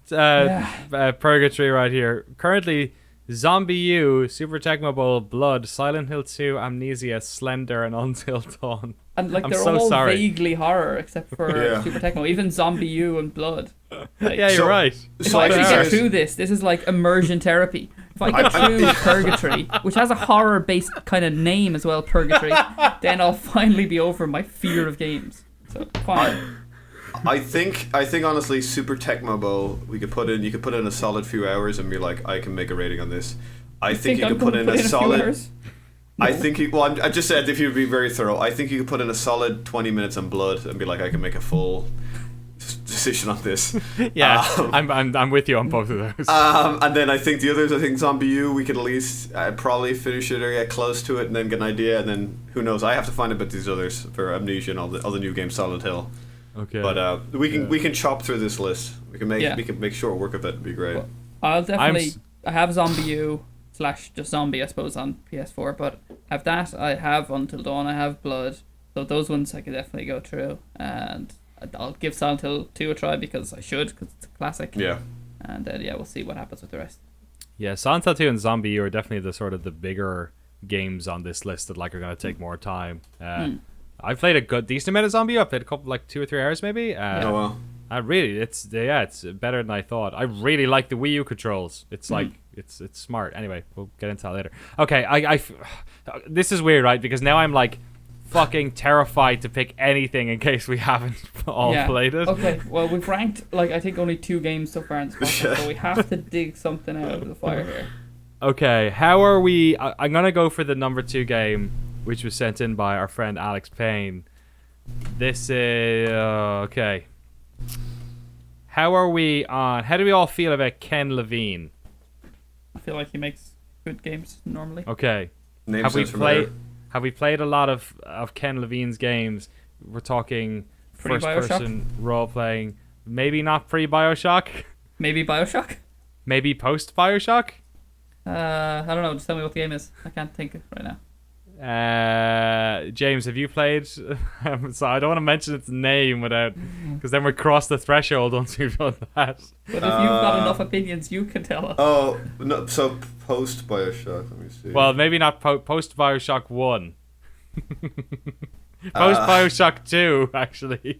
A: purgatory right here. Currently Zombie U, Super Tecmo Bowl, Blood, Silent Hill 2, Amnesia, Slender, and Until Dawn.
B: And like
A: I'm
B: they're
A: so
B: all
A: sorry.
B: vaguely horror except for Super Tecmo. Even Zombie U and Blood. Like,
A: Yeah, you're right.
B: If I actually get through this is like immersion therapy. If I get through Purgatory, which has a horror-based kind of name as well, Purgatory, then I'll finally be over my fear of games. So fine.
C: I think honestly, Super Tecmo Bowl, you could put in a solid few hours and be like, I can make a rating on this. I think you could put in a solid. No. I think I just said if you'd be very thorough. I think you could put in a solid 20 minutes on Blood and be like, I can make a full decision on this.
A: Yeah, I'm with you on both of those.
C: And then I think the others, I think Zombie U, we could at least probably finish it or get close to it and then get an idea, and then who knows? I have to find out about these others for Amnesia and all the new games, Silent Hill.
A: Okay.
C: But we can chop through this list. We can make short work of it. It'd be great.
B: Well, I'll definitely. I have Zombie U / just Zombie, I suppose, on PS4. But I have that. I have Until Dawn. I have Blood. So those ones I could definitely go through, and I'll give Silent Hill 2 a try because I should, because it's a classic.
C: Yeah.
B: And we'll see what happens with the rest.
A: Yeah, Silent Hill 2 and Zombie U are definitely the sort of the bigger games on this list that like are going to take more time. I've played a decent amount of Zombie U. I've played a couple, like 2 or 3 hours maybe.
C: Oh well.
A: It's better than I thought. I really like the Wii U controls. It's like it's smart. Anyway, we'll get into that later. Okay, this is weird, right? Because now I'm like fucking terrified to pick anything in case we haven't all played it.
B: Okay, well we've ranked I think only 2 games so far in this podcast, so we have to dig something out of the fire here.
A: Okay, how are we? I'm gonna go for the number 2 game, which was sent in by our friend Alex Payne. This is okay. How are we on? How do we all feel about Ken Levine?
B: I feel like he makes good games normally.
A: Okay.
C: Have we
A: played a lot of Ken Levine's games? We're talking first-person role-playing. Maybe not pre-Bioshock.
B: Maybe Bioshock.
A: Maybe post-Bioshock.
B: I don't know. Just tell me what the game is. I can't think of it right now.
A: James, have you played? So I don't want to mention its name because then we cross the threshold once we've done that.
B: But if you've got enough opinions, you can tell us.
C: Oh no! So post Bioshock. Let me see.
A: Well, maybe not post Bioshock 1. Post Bioshock 2, actually.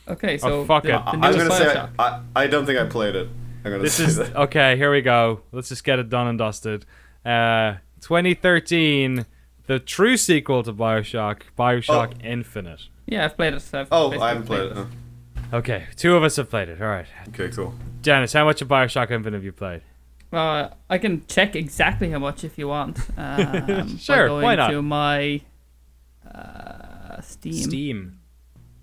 B: Okay, so
A: fuck it.
C: I'm gonna say I don't think I played it.
A: Okay. Here we go. Let's just get it done and dusted. 2013. The true sequel to Bioshock Infinite.
B: Yeah, I've played it. I
C: haven't played it.
A: Okay, 2 of us have played it. All right.
C: Okay, cool.
A: Dennis, how much of Bioshock Infinite have you played?
B: I can check exactly how much if you want.
A: Sure, why not?
B: To my Steam.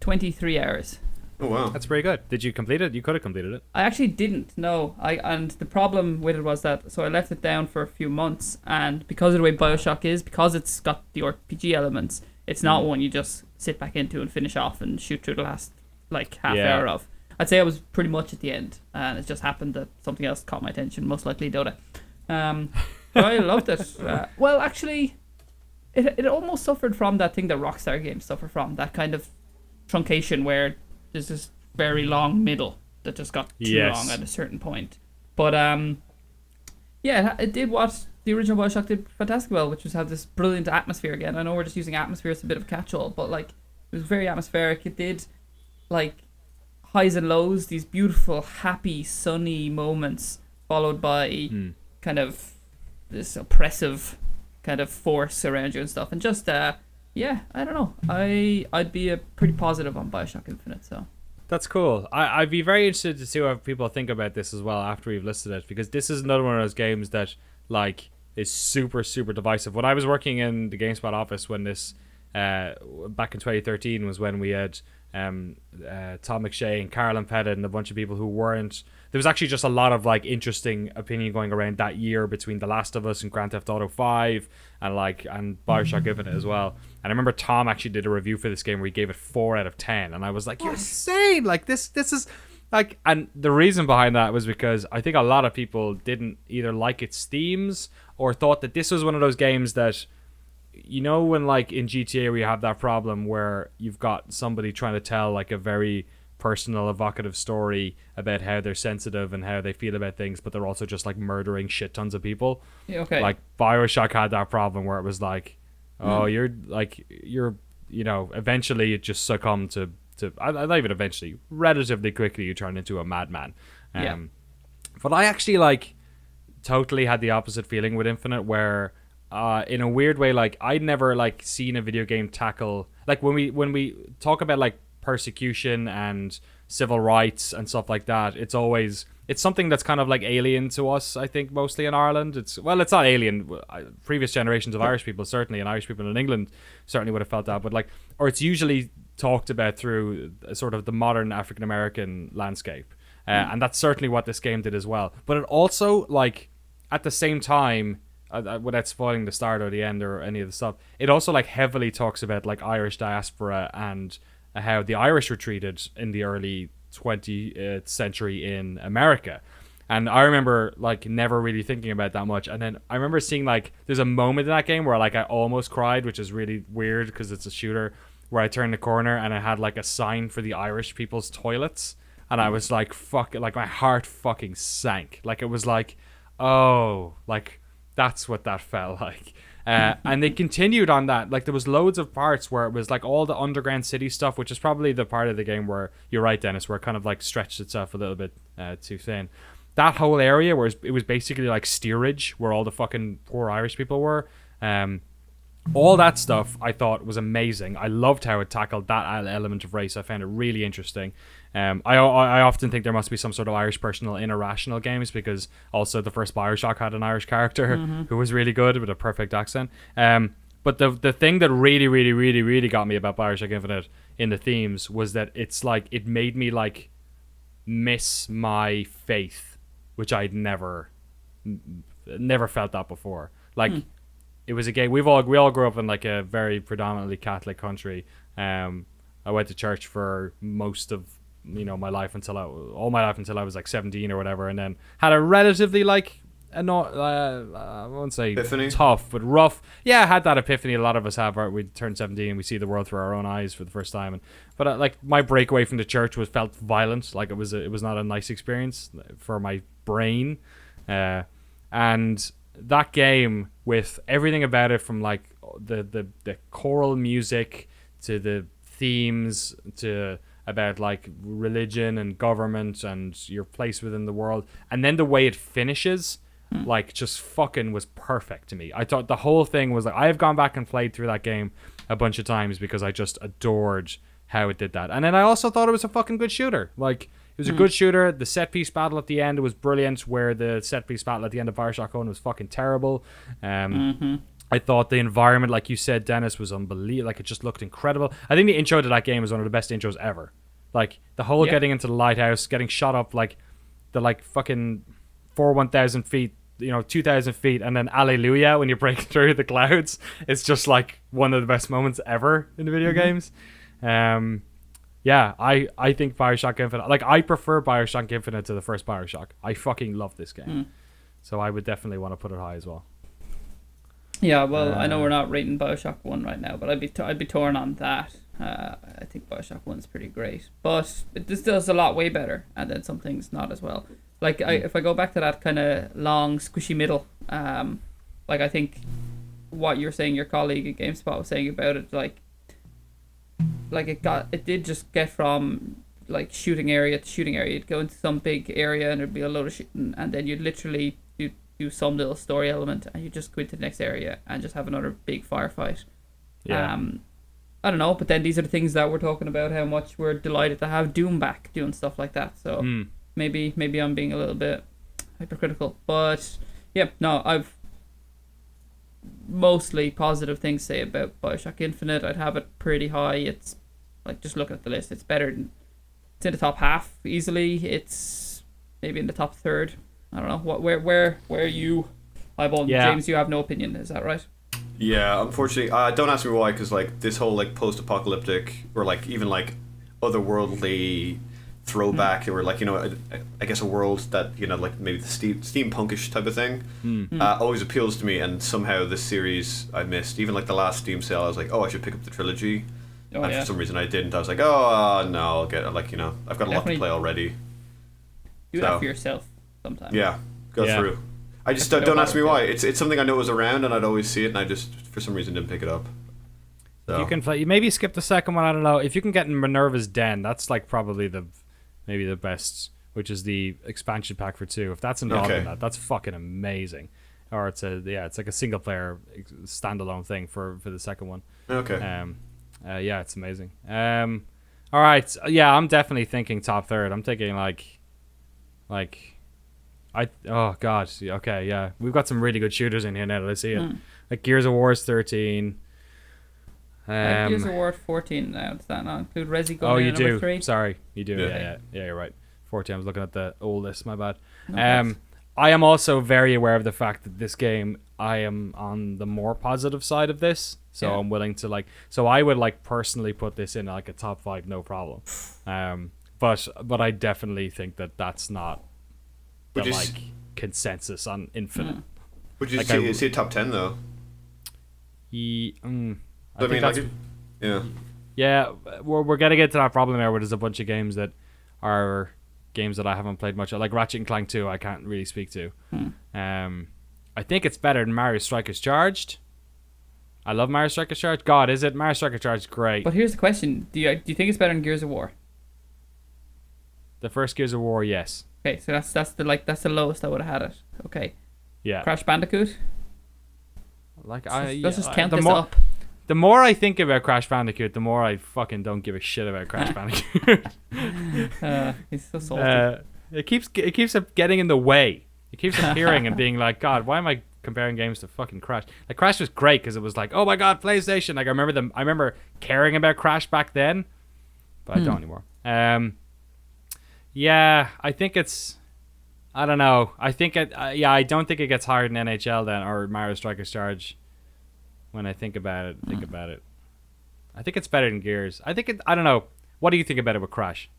B: 23 hours.
C: Oh wow,
A: that's pretty good. Did you complete it? You could have completed it.
B: I actually didn't. No, and the problem with it was that I left it down for a few months, and because of the way Bioshock is, because it's got the RPG elements, it's not one you just sit back into and finish off and shoot through the last half hour of. I'd say I was pretty much at the end, and it just happened that something else caught my attention, most likely Dota. But I loved it. Well, actually, it almost suffered from that thing that Rockstar games suffer from, that kind of truncation where there's this very long middle that just got too long at a certain point. But it did what the original Bioshock did fantastic well, which was have this brilliant atmosphere again. I know we're just using atmosphere as a bit of a catch-all, but it was very atmospheric. It did highs and lows, these beautiful, happy, sunny moments, followed by kind of this oppressive kind of force around you and stuff, and just I don't know. I'd be pretty positive on Bioshock Infinite. So
A: that's cool. I'd be very interested to see what people think about this as well after we've listed it, because this is another one of those games that is super, super divisive. When I was working in the GameSpot office when this back in 2013 was when we had Tom McShea and Carolyn Pettit and a bunch of people who weren't. There was actually just a lot of interesting opinion going around that year between The Last of Us and Grand Theft Auto 5 and Bioshock Infinite as well. And I remember Tom actually did a review for this game where he gave it 4 out of 10, and I was like, "You're insane! This is And the reason behind that was because I think a lot of people didn't either like its themes or thought that this was one of those games that, when in GTA we have that problem where you've got somebody trying to tell a very personal, evocative story about how they're sensitive and how they feel about things, but they're also just like murdering shit tons of people.
B: Yeah, okay.
A: Like Bioshock had that problem where it was like, oh, you're eventually it just succumbed to not even eventually, relatively quickly you turn into a madman. But I actually like totally had the opposite feeling with Infinite, where in a weird way, like I'd never like seen a video game tackle, like when we talk about like persecution and civil rights and stuff like that, it's something that's kind of like alien to us, I think, mostly in Ireland. It's not alien. Previous generations of Irish people, certainly, and Irish people in England certainly would have felt that, but like, or it's usually talked about through sort of the modern African American landscape. And that's certainly what this game did as well. But it also, like, at the same time, without spoiling the start or the end or any of the stuff, it also, like, heavily talks about, like, Irish diaspora and how the Irish were treated in the early 20th century in America. And I remember, like, never really thinking about that much. And then I remember seeing, like, there's a moment in that game where, like, I almost cried, which is really weird because it's a shooter, where I turned the corner and I had, like, a sign for the Irish people's toilets. And I was like, fuck it, like my heart fucking sank. Like it was like, oh, like that's what that felt like. And they continued on that. Like there was loads of parts where it was like all the underground city stuff, which is probably the part of the game where you're right, Dennis, where it kind of like stretched itself a little bit too thin. That whole area where it was basically like steerage, where all the fucking poor Irish people were. All that stuff I thought was amazing. I loved how it tackled that element of race. I found it really interesting. I often think there must be some sort of Irish person in irrational games, because also the first Bioshock had an Irish character who was really good with a perfect accent. But the thing that really, really, really, really got me about Bioshock Infinite in the themes was that it's like it made me like miss my faith, which I'd never felt that before. Like it was a game we all grew up in like a very predominantly Catholic country. I went to church for most of my life until I was like 17 or whatever, and then had a relatively like I won't say
C: epiphany.
A: Tough but rough. Yeah, I had that epiphany. A lot of us have. We turn 17, we see the world through our own eyes for the first time. But like my breakaway from the church felt violent. Like it was not a nice experience for my brain. And that game, with everything about it, from like the choral music to the themes to about like religion and government and your place within the world, and then the way it finishes, like just fucking was perfect to me. I thought the whole thing was like, I have gone back and played through that game a bunch of times because I just adored how it did that. And then I also thought it was a fucking good shooter. Like it was a good shooter. The set piece battle at the end was brilliant, where the set piece battle at the end of Bioshock 1 was fucking terrible. I thought the environment, like you said, Dennis, was unbelievable. Like it just looked incredible. I think the intro to that game was one of the best intros ever. Like the whole getting into the lighthouse, getting shot up like the like fucking 1,000 feet, 2,000 feet, and then Alleluia when you break through the clouds. It's just like one of the best moments ever in the video games. Yeah, I think Bioshock Infinite, like I prefer Bioshock Infinite to the first Bioshock. I fucking love this game. So I would definitely want to put it high as well.
B: Yeah, well, I know we're not rating Bioshock 1 right now, but I'd be torn on that. I think Bioshock 1's pretty great, but this does a lot way better, and then some things not as well. Like if I go back to that kind of long squishy middle, like I think what you're saying, your colleague at GameSpot was saying about it, like it did just get from like shooting area to shooting area. You'd go into some big area and there'd be a load of shooting, and then you'd literally do some little story element, and you just go into the next area and just have another big firefight. I don't know, but then these are the things that we're talking about, how much we're delighted to have Doom back doing stuff like that. So maybe I'm being a little bit hypercritical, but yeah, no, I've mostly positive things to say about Bioshock Infinite. I'd have it pretty high. It's like, just looking at the list, it's it's in the top half easily. It's maybe in the top third. I don't know where are you eyeballing. James, you have no opinion, is that right?
C: Yeah, unfortunately, don't ask me why, because like this whole like post-apocalyptic or like even like otherworldly throwback, or like I guess a world that like maybe the steampunkish type of thing always appeals to me, and somehow this series I missed. Even like the last Steam sale, I was like, oh, I should pick up the trilogy.
B: Oh,
C: and for some reason I didn't. I was like, oh no, I'll get it. Like, I've got a lot to play already.
B: Do that for yourself sometime.
C: Yeah, go through. I just don't ask me why. It's something I know was around and I'd always see it, and I just for some reason didn't pick it up. So.
A: You can play. You maybe skip the second one. I don't know. If you can get in Minerva's Den, that's like probably maybe the best, which is the expansion pack for 2. If that's involved in that, that's fucking amazing. Or it's like a single player standalone thing for the second one.
C: Okay.
A: Yeah, it's amazing. All right. Yeah, I'm definitely thinking top third. I'm thinking oh god. Okay, yeah. We've got some really good shooters in here now that I see it. Like Gears of War is 13.
B: Gears of War 14 now. Does that not include Resi going
A: you
B: in
A: do.
B: number 3?
A: Sorry, you do. Yeah, you're right. 14. I was looking at the oldest. My bad. I am also very aware of the fact that this game, I am on the more positive side of this, so I'm willing to so I would personally put this in like a top 5, no problem. But I definitely think that that's not the consensus on Infinite.
C: Would you see a top 10 though?
A: Yeah, we're gonna get to that problem there where there's a bunch of games that are games that I haven't played much of, like Ratchet and Clank 2. I can't really speak to. I think it's better than Mario Strikers Charged. I love Mario Strikers Charged. God, is it? Mario Strikers Charged is great.
B: But here's the question: Do you think it's better than Gears of War?
A: The first Gears of War, yes.
B: Okay, so that's the lowest I would have had it. Okay.
A: Yeah.
B: Crash Bandicoot.
A: Let's
B: just count this up.
A: The more I think about Crash Bandicoot, the more I fucking don't give a shit about Crash Bandicoot.
B: He's so salty.
A: It keeps getting in the way. It keeps appearing and being like, God, why am I comparing games to fucking Crash? Like Crash was great because it was like, oh my God, PlayStation. Like I remember caring about Crash back then, but I don't anymore. Yeah, I think it's. I don't know. I think I don't think it gets higher than NHL then or Mario Strikers Charge. When I think about it, I think it's better than Gears. I don't know. What do you think about it with Crash?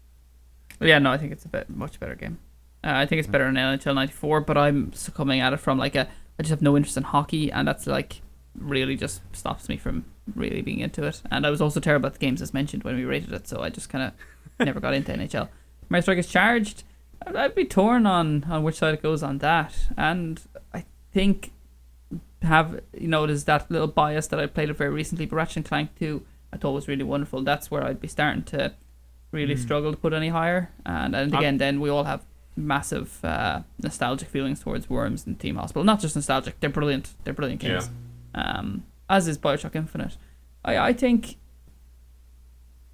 B: Yeah, no, I think it's a much better game. I think it's better than NHL 94, but I'm succumbing at it from I just have no interest in hockey, and that's really just stops me from really being into it. And I was also terrible at the games as mentioned when we rated it, so I just kind of never got into NHL. Mario Strikers Charged, I'd be torn on which side it goes on that, and I think there's that little bias that I played it very recently, but Ratchet and Clank 2 I thought was really wonderful. That's where I'd be starting to really struggle to put any higher, and again then we all have massive nostalgic feelings towards Worms and Team Hospital. Not just nostalgic, they're brilliant games. As is Bioshock Infinite. I think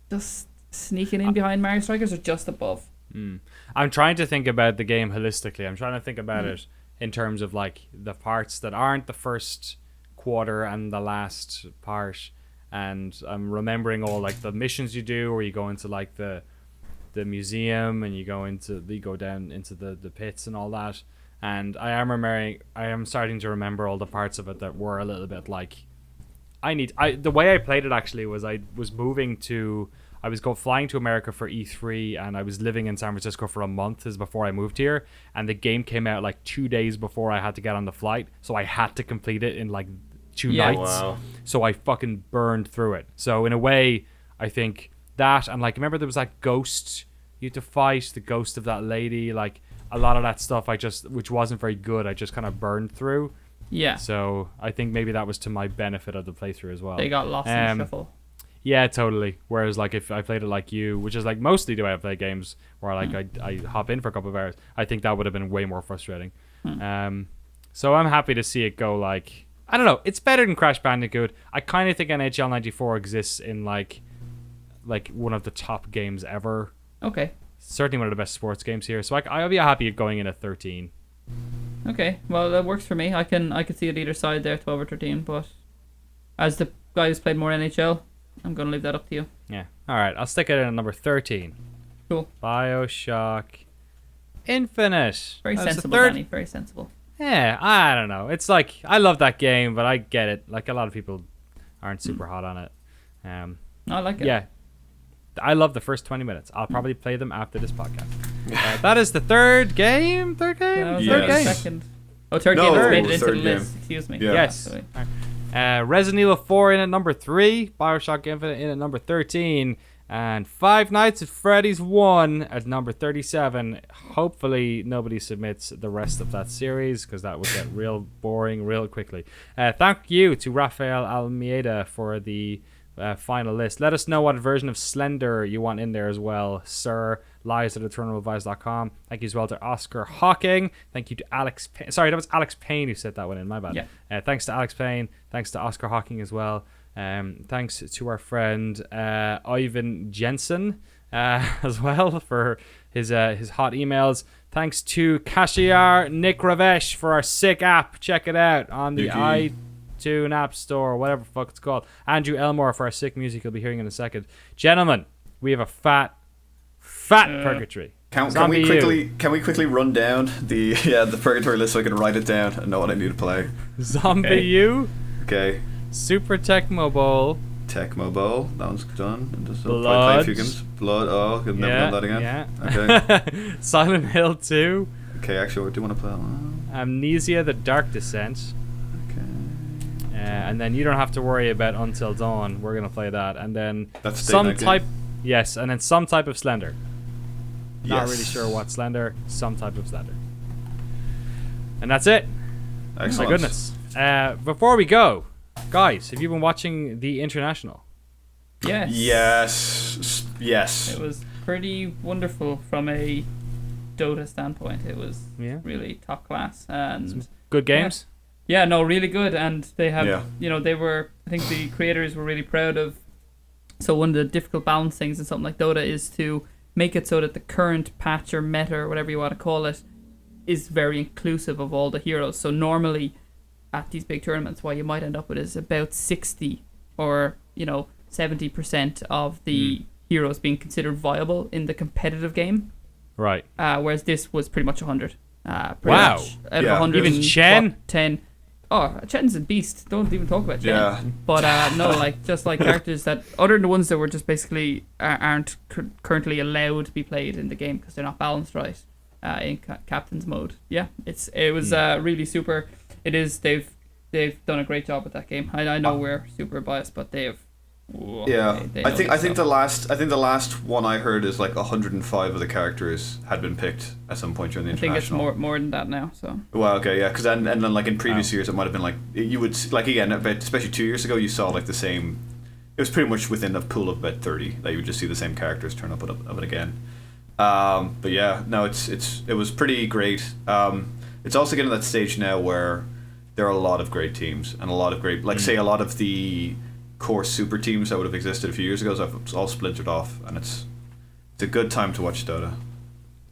B: just sneaking in behind Mario Strikers or just above.
A: I'm trying to think about the game holistically. I'm trying to think about it in terms of the parts that aren't the first quarter and the last part, and I'm remembering all the missions you do, where you go into the museum and you go down into the pits and all that, and I am starting to remember all the parts of it that were a little bit the way I played it actually was I was flying to America for E3, and I was living in San Francisco for a month before I moved here, and the game came out 2 days before I had to get on the flight, so I had to complete it in 2 nights. Wow. So I fucking burned through it. So in a way, I think that, and remember there was that ghost, you had to fight the ghost of that lady, a lot of that stuff which wasn't very good, I just kind of burned through.
B: Yeah.
A: So I think maybe that was to my benefit of the playthrough as well.
B: They got lost in the shuffle.
A: Yeah, totally. Whereas, if I played it like you, which is mostly the way I play games, where I hop in for a couple of hours, I think that would have been way more frustrating. So I'm happy to see it go I don't know. It's better than Crash Bandicoot. I kind of think NHL 94 exists in one of the top games ever.
B: Okay.
A: Certainly one of the best sports games here. So I'll be happy going in at 13.
B: Okay, well that works for me. I could see it either side there, 12 or 13. But as the guy who's played more NHL, I'm going to leave that up to you.
A: Yeah. All right. I'll stick it in at number 13.
B: Cool.
A: Bioshock Infinite.
B: Very sensible, Danny. Very sensible.
A: Yeah, I don't know. It's I love that game, but I get it. A lot of people aren't super hot on it.
B: I like it.
A: Yeah. I love the first 20 minutes. I'll probably play them after this podcast. That is the third game? Third game?
B: Third game? Second. Oh, third game has made it into the list. Excuse me.
A: Yeah. Yes. Resident Evil 4 in at number 3. Bioshock Infinite in at number 13. And Five Nights at Freddy's 1 at number 37. Hopefully nobody submits the rest of that series, because that would get real boring real quickly. Thank you to Rafael Almeida for the final list. Let us know what version of Slender you want in there as well, sir. lies@eternalvice.com. Thank you as well to Oscar Hawking. Thank you to Alex Payne. Sorry, that was Alex Payne who sent that one in. My bad.
B: Yeah.
A: Thanks to Alex Payne. Thanks to Oscar Hawking as well. Thanks to our friend Ivan Jensen as well for his hot emails. Thanks to Cashier Nick Ravesh for our sick app. Check it out on the iTunes App Store, whatever the fuck it's called. Andrew Elmore for our sick music you'll be hearing in a second. Gentlemen, we have a fat purgatory.
C: Can we quickly run down the purgatory list so I can write it down and know what I need to play?
A: Zombie U.
C: Okay.
A: Super Tecmo Bowl.
C: Tecmo Bowl. That one's done. And just
A: Blood.
C: play a few games. Blood. Oh, I've never done that again.
A: Yeah.
C: Okay.
A: Silent Hill 2.
C: Okay, actually, I do want to play that one.
A: Amnesia: The Dark Descent.
C: Okay.
A: And then you don't have to worry about Until Dawn. We're gonna play that, and then
C: That's
A: some type. Yes, and then some type of Slender. Not
C: Yes.
A: really sure what Slender. Some type of Slender. And that's it.
C: Excellent.
A: My goodness. Before we go, guys, have you been watching The International?
C: Yes.
B: It was pretty wonderful from a Dota standpoint. It was really top class and
A: Some good games.
B: Yeah, no, really good. And they have, I think the creators were really proud of. So one of the difficult balance things in something like Dota is to make it so that the current patch or meta or whatever you want to call it is very inclusive of all the heroes. So normally at these big tournaments, what you might end up with is about 60 or 70% of the heroes being considered viable in the competitive game.
A: Right.
B: Whereas this was pretty much 100.
A: Wow.
B: Much. Out of 100,
A: Even Chen?
B: 10. Oh, Chen's a beast. Don't even talk about Chen.
C: Yeah.
B: But no, just characters that, other than the ones that were just basically aren't currently allowed to be played in the game because they're not balanced right in captain's mode. Yeah, it was really super. It is. They've done a great job with that game. I know we're super biased, but they have.
C: I think the last one I heard is 105 of the characters had been picked at some point during the international.
B: I think it's more than that now. So.
C: Well, okay, yeah, because then in previous years it might have been you would again, especially 2 years ago, you saw the same. It was pretty much within a pool of about 30 that you would just see the same characters turn up of it again. But yeah, no, it was pretty great. It's also getting to that stage now where there are a lot of great teams and a lot of great, say a lot of the core super teams that would have existed a few years ago, so it's all splintered off, and it's a good time to watch Dota.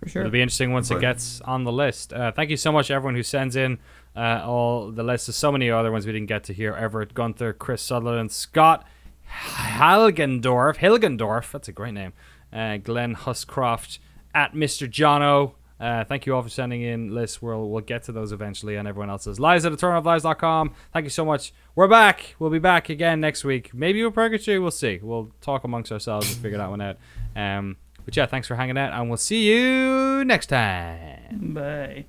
B: For sure.
A: It'll be interesting once it gets on the list. Thank you so much everyone who sends in all the lists. There's so many other ones we didn't get to hear. Everett Gunther, Chris Sutherland, Scott Hilgendorf, that's a great name. Glenn Huscroft, at Mr. Jono. Thank you all for sending in lists. We'll get to those eventually, and everyone else's. lies@eternaloflies.com. Thank you so much. We're back. We'll be back again next week. Maybe with Purgatory. We'll see. We'll talk amongst ourselves and figure that one out. But yeah, thanks for hanging out, and we'll see you next time.
B: Bye.